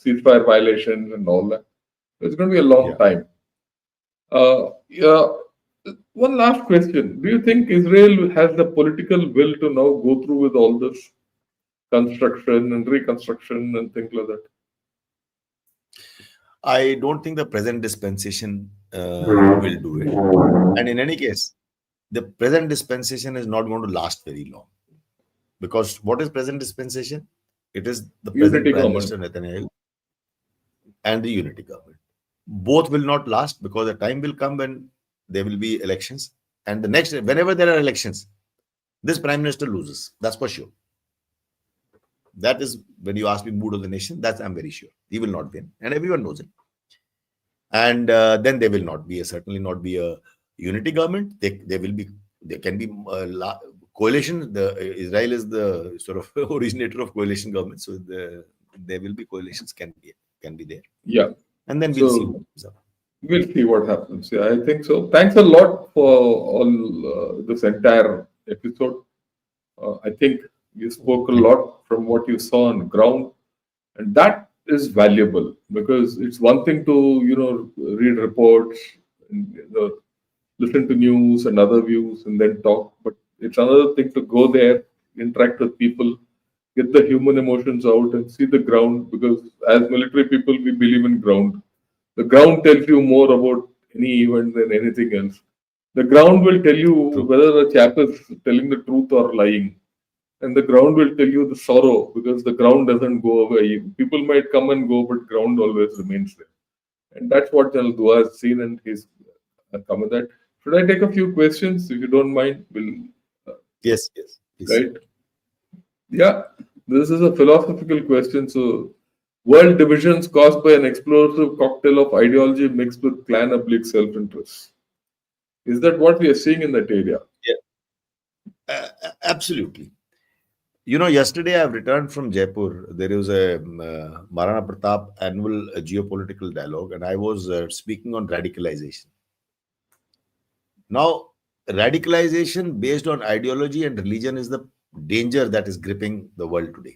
ceasefire violations and all that. It's going to be a long Yeah. time. Yeah. One last question: do you think Israel has the political will to now go through with all this construction and reconstruction and things like that? I don't think the present dispensation will do it. And in any case, the present dispensation is not going to last very long. Because what is present dispensation? It is the present Unity Prime government. Minister Netanyahu and the unity government. Both will not last, because the time will come when there will be elections. And whenever there are elections, this Prime Minister loses. That's for sure. That is, when you ask me mood of the nation, that's I'm very sure. He will not win. And everyone knows it. And then there will certainly not be a unity government. There can be coalition. Israel is the sort of originator of coalition government, so there will be coalitions can be there, Yeah. and then we'll see So who comes up. we'll see what happens. Yeah, I think so. Thanks a lot for all this entire episode. I think you spoke a Thank you. lot from what you saw on the ground, and that is valuable because it's one thing to read reports, and, listen to news and other views, and then talk. But it's another thing to go there, interact with people, get the human emotions out, and see the ground. Because as military people, we believe in ground. The ground tells you more about any event than anything else. The ground will tell you True. whether a chap is telling the truth or lying. And the ground will tell you the sorrow because the ground doesn't go away. People might come and go, but ground always remains there. And that's what General Dua has seen, and he's come with that. Should I take a few questions, if you don't mind? Will Yes, yes, please. right? Yeah, this is a philosophical question. So, world divisions caused by an explosive cocktail of ideology mixed with clan oblique self interest. Is that what we are seeing in that area? Yeah, absolutely. Yesterday I've returned from Jaipur. There is a Marana Pratap annual geopolitical dialogue, and I was speaking on radicalization. Now, radicalization based on ideology and religion is the danger that is gripping the world today.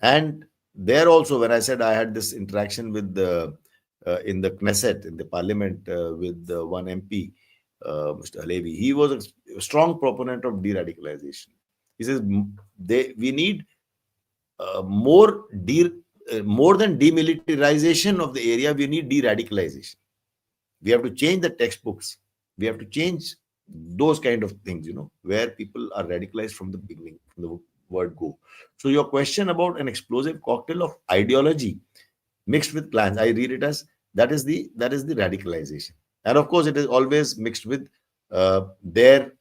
And there also, when I said I had this interaction with the in the Knesset, in the parliament, with one MP, Mr. Halevi, he was a strong proponent of de-radicalization. He says we need more more than demilitarization of the area. We need de-radicalization. We have to change the textbooks. We have to change those kind of things, where people are radicalized from the beginning, from the word go. So your question about an explosive cocktail of ideology mixed with plans, I read it as that is the radicalization. And of course, it is always mixed with their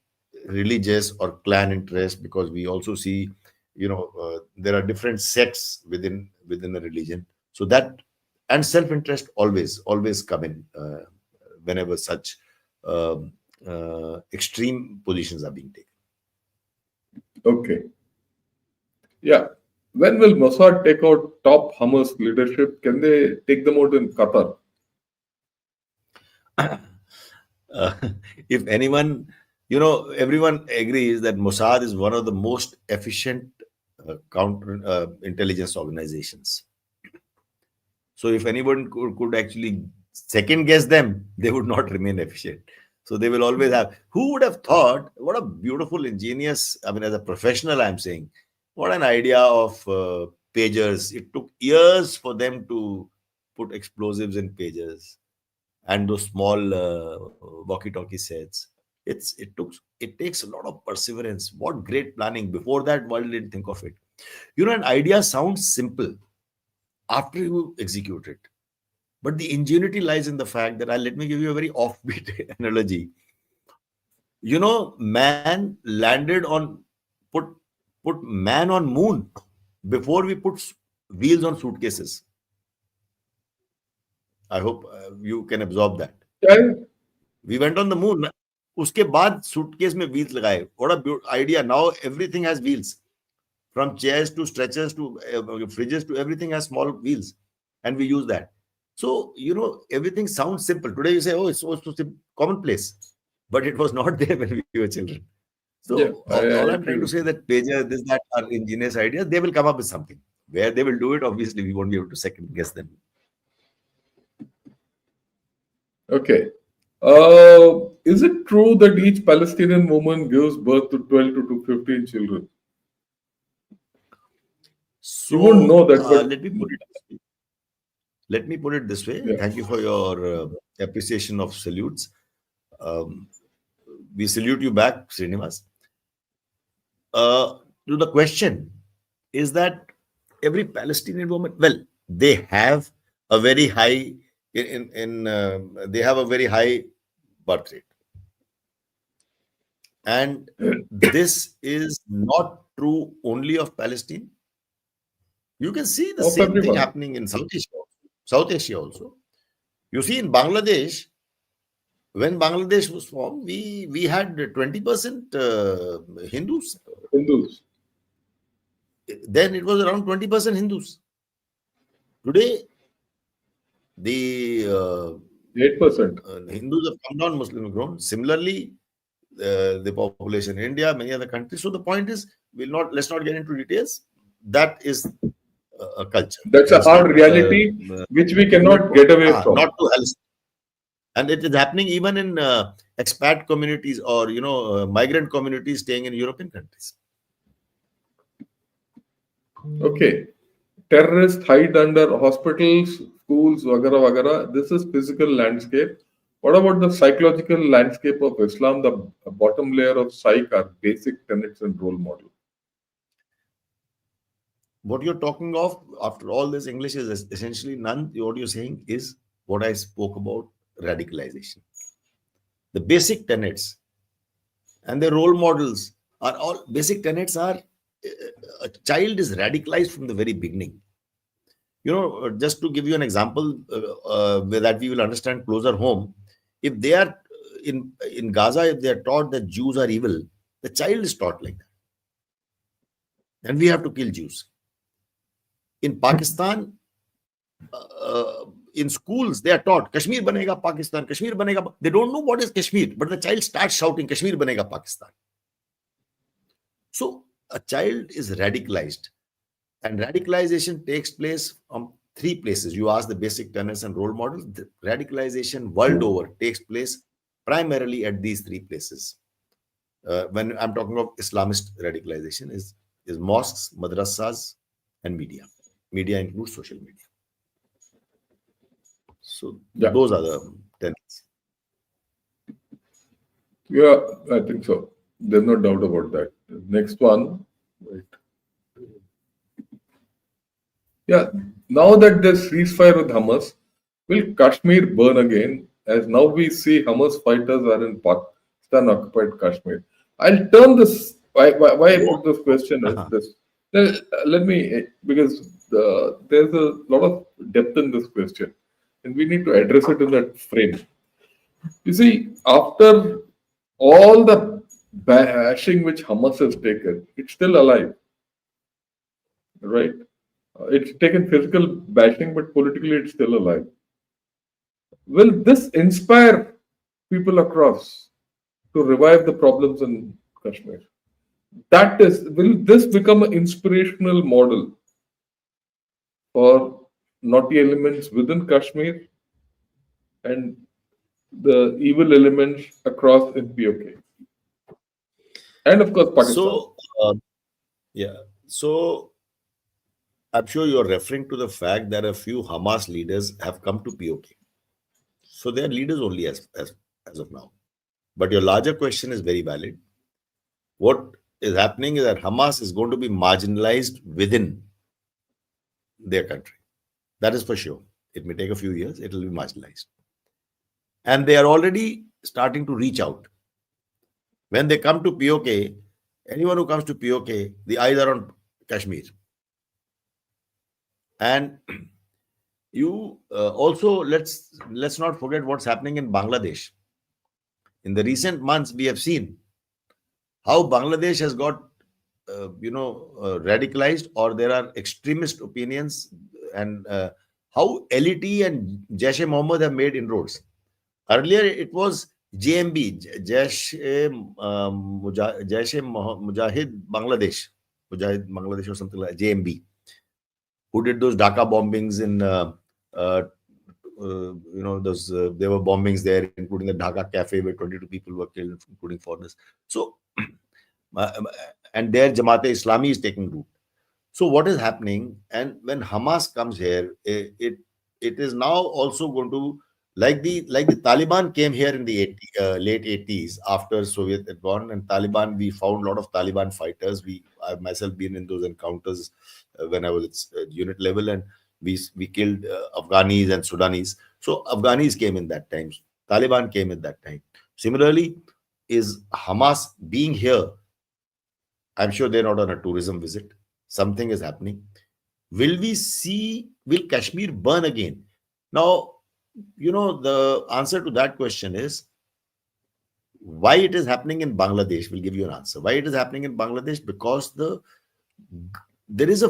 religious or clan interest, because we also see, there are different sects within a religion. So that and self-interest always come in whenever such um, extreme positions are being taken. Okay. Yeah. When will Mossad take out top Hamas leadership? Can they take them out in Qatar? uh, if anyone, everyone agrees that Mossad is one of the most efficient counter intelligence organizations. So if anyone could actually second guess them, they would not remain efficient. So they will always have. Who would have thought? What a beautiful, ingenious. I mean, as a professional, I'm saying, what an idea of pagers. It took years for them to put explosives in pagers and those small walkie-talkie sets. It takes a lot of perseverance. What great planning! Before that, world didn't think of it. An idea sounds simple after you execute it. But the ingenuity lies in the fact that let me give you a very offbeat analogy. Man landed on put put man on moon before we put wheels on suitcases. I hope you can absorb that. Yeah. We went on the moon. उसके बाद suitcase में wheels लगाए. What a beautiful idea! Now everything has wheels. From chairs to stretchers to fridges to everything has small wheels, and we use that. So everything sounds simple. Today you say, oh, it's so commonplace, but it was not there when we were children. Yeah. So I all I'm agree trying to with say that pager, this, that are ingenious ideas. They will come up with something. Where they will do it, obviously, we won't be able to second guess them. you. Okay. Is it true that each Palestinian woman gives birth to 12 to 15 children? You won't So know that, but let me put it this way. Let me put it this way. yeah. Thank you for your appreciation of salutes. Um, we salute you back, Srinivas. To the question is that every Palestinian woman, well, they have a very high they have a very high birth rate, and this is not true only of Palestine. You can see the Of same thing everyone. happening in South Asia. South Asia also. You see, in Bangladesh, when Bangladesh was formed, we had 20% Hindus. Hindus. Then it was around 20% Hindus. Today, the 8%. Hindus have come down, Muslims have grown. Similarly, the population in India, many other countries. So the point is, let's not get into details. That is a culture. That's a Let's hard not reality which we cannot get away not from. to and it is happening even in expat communities or migrant communities staying in European countries. Okay. Terrorists hide under hospitals, schools, vagara vagara. This is physical landscape. What about the psychological landscape of Islam? The bottom layer of psych are basic tenets and role model. What you're talking of after all this English is essentially none. What you're saying is what I spoke about, radicalization. The basic tenets and the role models are all basic tenets are a child is radicalized from the very beginning. Just to give you an example where that we will understand closer home, if they are in Gaza, if they are taught that Jews are evil, the child is taught like that, and we have to kill Jews. In Pakistan, in schools, they are taught Kashmir banega Pakistan, Kashmir banega. They don't know what is Kashmir, but the child starts shouting Kashmir banega Pakistan. So a child is radicalized, and radicalization takes place from three places. You ask the basic tenets and role models. The radicalization world over takes place primarily at these three places. When I'm talking of Islamist radicalization, is mosques, madrasas, and media. Media includes social media. So Yeah, those are the tenets. yeah, I think so. There's no doubt about that. Next one. Wait. Yeah, now that there's ceasefire with Hamas, will Kashmir burn again? As now we see Hamas fighters are in Pakistan occupied Kashmir. I'll turn this. Why I put this question is this. Let me, because there's a lot of depth in this question, and we need to address it in that frame. You see, after all the bashing which Hamas has taken, it's still alive, right? It's taken physical bashing, but politically it's still alive. Will this inspire people across to revive the problems in Kashmir? That is, will this become an inspirational model for naughty elements within Kashmir and the evil elements across in POK? And of course, Pakistan. So, yeah. So, I'm sure you're referring to the fact that a few Hamas leaders have come to POK. So, they are leaders only as of now. But your larger question is very valid. What is happening is that Hamas is going to be marginalized within their country. That is for sure. It may take a few years, it will be marginalized. And they are already starting to reach out. When they come to POK, anyone who comes to POK, the eyes are on Kashmir. And you also let's not forget what's happening in Bangladesh. In the recent months, we have seen how Bangladesh has got radicalized, or there are extremist opinions, and how LET and Jaish-e Mohammed have made inroads. Earlier, it was JMB, Mujahid Bangladesh or something like JMB, who did those Dhaka bombings in, those there were bombings there, including the Dhaka cafe where 22 people were killed, including foreigners. So, and there Jamaat-e Islami is taking root. So what is happening? And when Hamas comes here, it is now also going to, like the Taliban came here in the late 80s after Soviet had gone, and Taliban, we found a lot of Taliban fighters. I've myself been in those encounters when I was at unit level, and we killed Afghanis and Sudanese. So Afghanis came in that time. Taliban came in that time. Similarly, is Hamas being here? I'm sure they're not on a tourism visit. Something is happening. Will Kashmir burn again? Now, the answer to that question is why it is happening in Bangladesh. We'll give you an answer. Why it is happening in Bangladesh? Because there is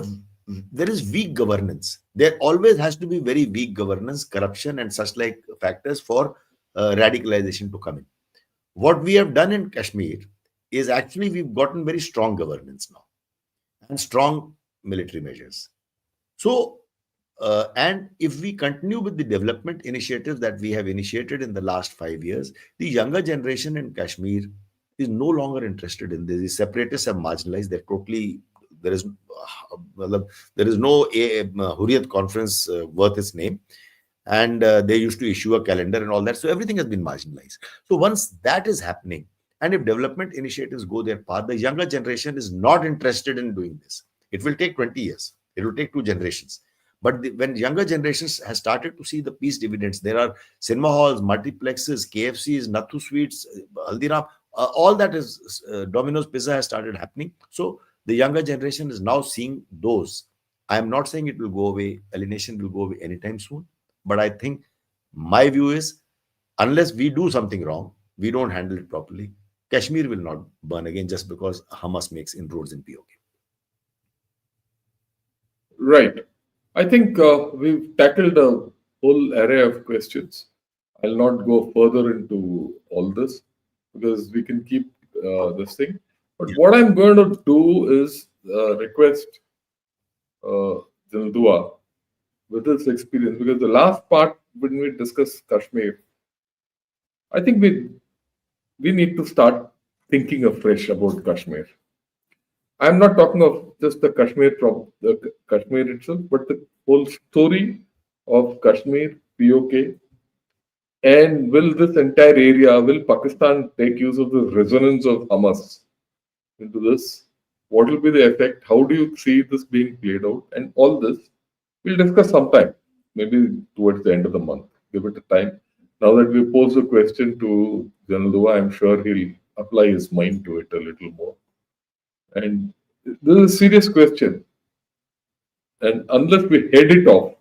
weak governance. There always has to be very weak governance, corruption, and such like factors for radicalization to come in. What we have done in Kashmir is actually we've gotten very strong governance now and strong military measures. So, and if we continue with the development initiatives that we have initiated in the last 5 years, the younger generation in Kashmir is no longer interested in this. The separatists have marginalized. They're totally, there is no Hurriyat conference worth its name. And they used to issue a calendar and all that. So everything has been marginalized. So once that is happening, and if development initiatives go their path, the younger generation is not interested in doing this. It will take 20 years. It will take 2 generations. But when younger generations has started to see the peace dividends, there are cinema halls, multiplexes, KFCs, Nathu Sweets, Haldiram, all that is Domino's Pizza has started happening. So The younger generation is now seeing those. I am not saying it will go away, alienation will go away anytime soon, but I think my view is unless we do something wrong, we don't handle it properly, Kashmir will not burn again just because Hamas makes inroads in POK. Right. I think we've tackled a whole array of questions. I'll not go further into all this because we can keep this thing. But Yeah. what I'm going to do is request uh, General Dua with his experience, because the last part when we discussed Kashmir, I think we need to start thinking afresh about Kashmir. I'm not talking of just the Kashmir itself, but the whole story of Kashmir, POK, and will this entire area, will Pakistan take use of the resonance of Hamas into this? What will be the effect? How do you see this being played out? And all this we'll discuss sometime, maybe towards the end of the month. Give it a time. Now that we posed a question to General Dua, I'm sure he'll apply his mind to it a little more. And this is a serious question. And unless we head it off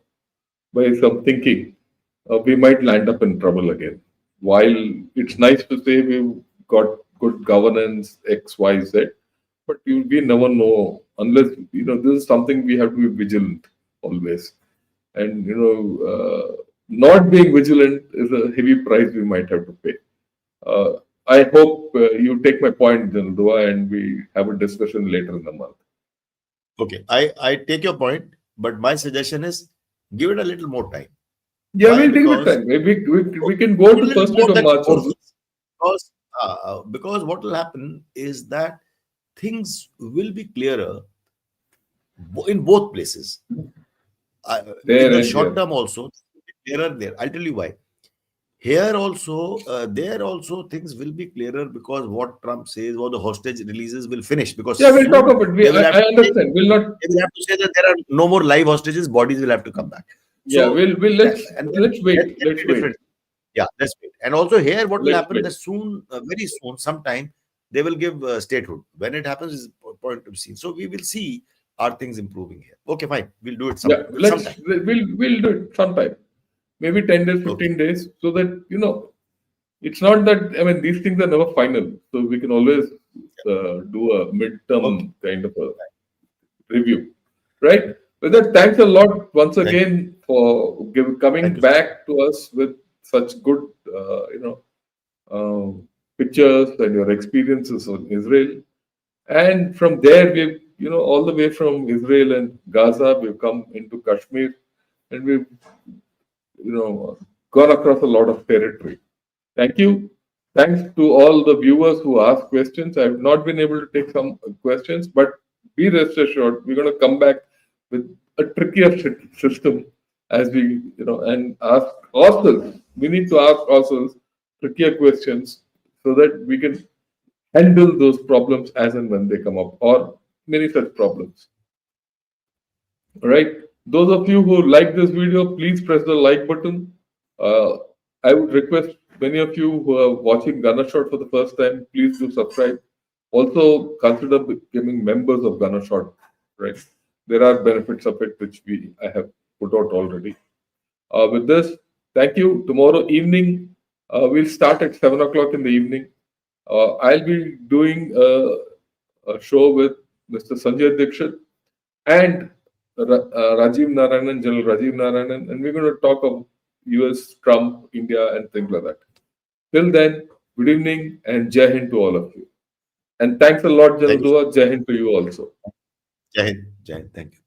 by some thinking, we might land up in trouble again. While it's nice to say we've got good governance, X, Y, Z, but we never know unless, this is something we have to be vigilant always. And, not being vigilant is a heavy price we might have to pay. Uh, I hope you take my point, General Dua, and we have a discussion later in the month. Okay, I take your point, but my suggestion is give it a little more time. Yeah, Why? we'll take the Because time. Maybe we can go a to little first week more of than March 4 also. weeks. Because what will happen is that things will be clearer in both places. In There the and short here. term also, clearer there. I'll tell you why. Here also, there also things will be clearer because what Trump says or the hostage releases will finish because Yeah, we'll talk soon about it. they will have I to say, understand. We'll not. they will have to say that there are no more live hostages, bodies will have to come back. Yeah, So, we'll and then let's that wait. can Let's be wait. different. Yeah, let's wait. And also here, what will Let's happen wait. that soon, very soon, sometime they will give statehood. When it happens, is a point to be seen. So we will see are things improving here. Okay, fine. We'll do it Yeah, sometime. we'll do it sometime. Maybe 10 days, Okay. 15 days, so that it's not that, I mean, these things are never final. So we can always do a Okay. midterm kind of a review, right? With that, thanks a lot once Thank you. again for Thank coming you, sir. back to us with such good, pictures and your experiences on Israel. And from there, we've, all the way from Israel and Gaza, we've come into Kashmir, and we've, gone across a lot of territory. Thank you. Thanks to all the viewers who asked questions. I've not been able to take some questions, but be rest assured, we're going to come back with a trickier system as we, and ask ourselves. We need to ask ourselves trickier questions so that we can handle those problems as and when they come up, or many such problems. All right. Those of you who like this video, please press the like button. Uh, I would request many of you who are watching Gunner Shot for the first time, please do subscribe. Also, consider becoming members of Gunner Shot. Right. There are benefits of it which I have put out already. With this, thank you. Tomorrow evening, we'll start at 7 o'clock in the evening. I'll be doing a show with Mr. Sanjay Dixit and Rajiv Narayanan, General Rajiv Narayanan, and we're going to talk of US, Trump, India, and things like that. Till then, good evening and Jai Hind to all of you. And thanks a lot, General Thank you. Dua. Jai Hind to you also. Jai Hind. Jai Hind. Thank you.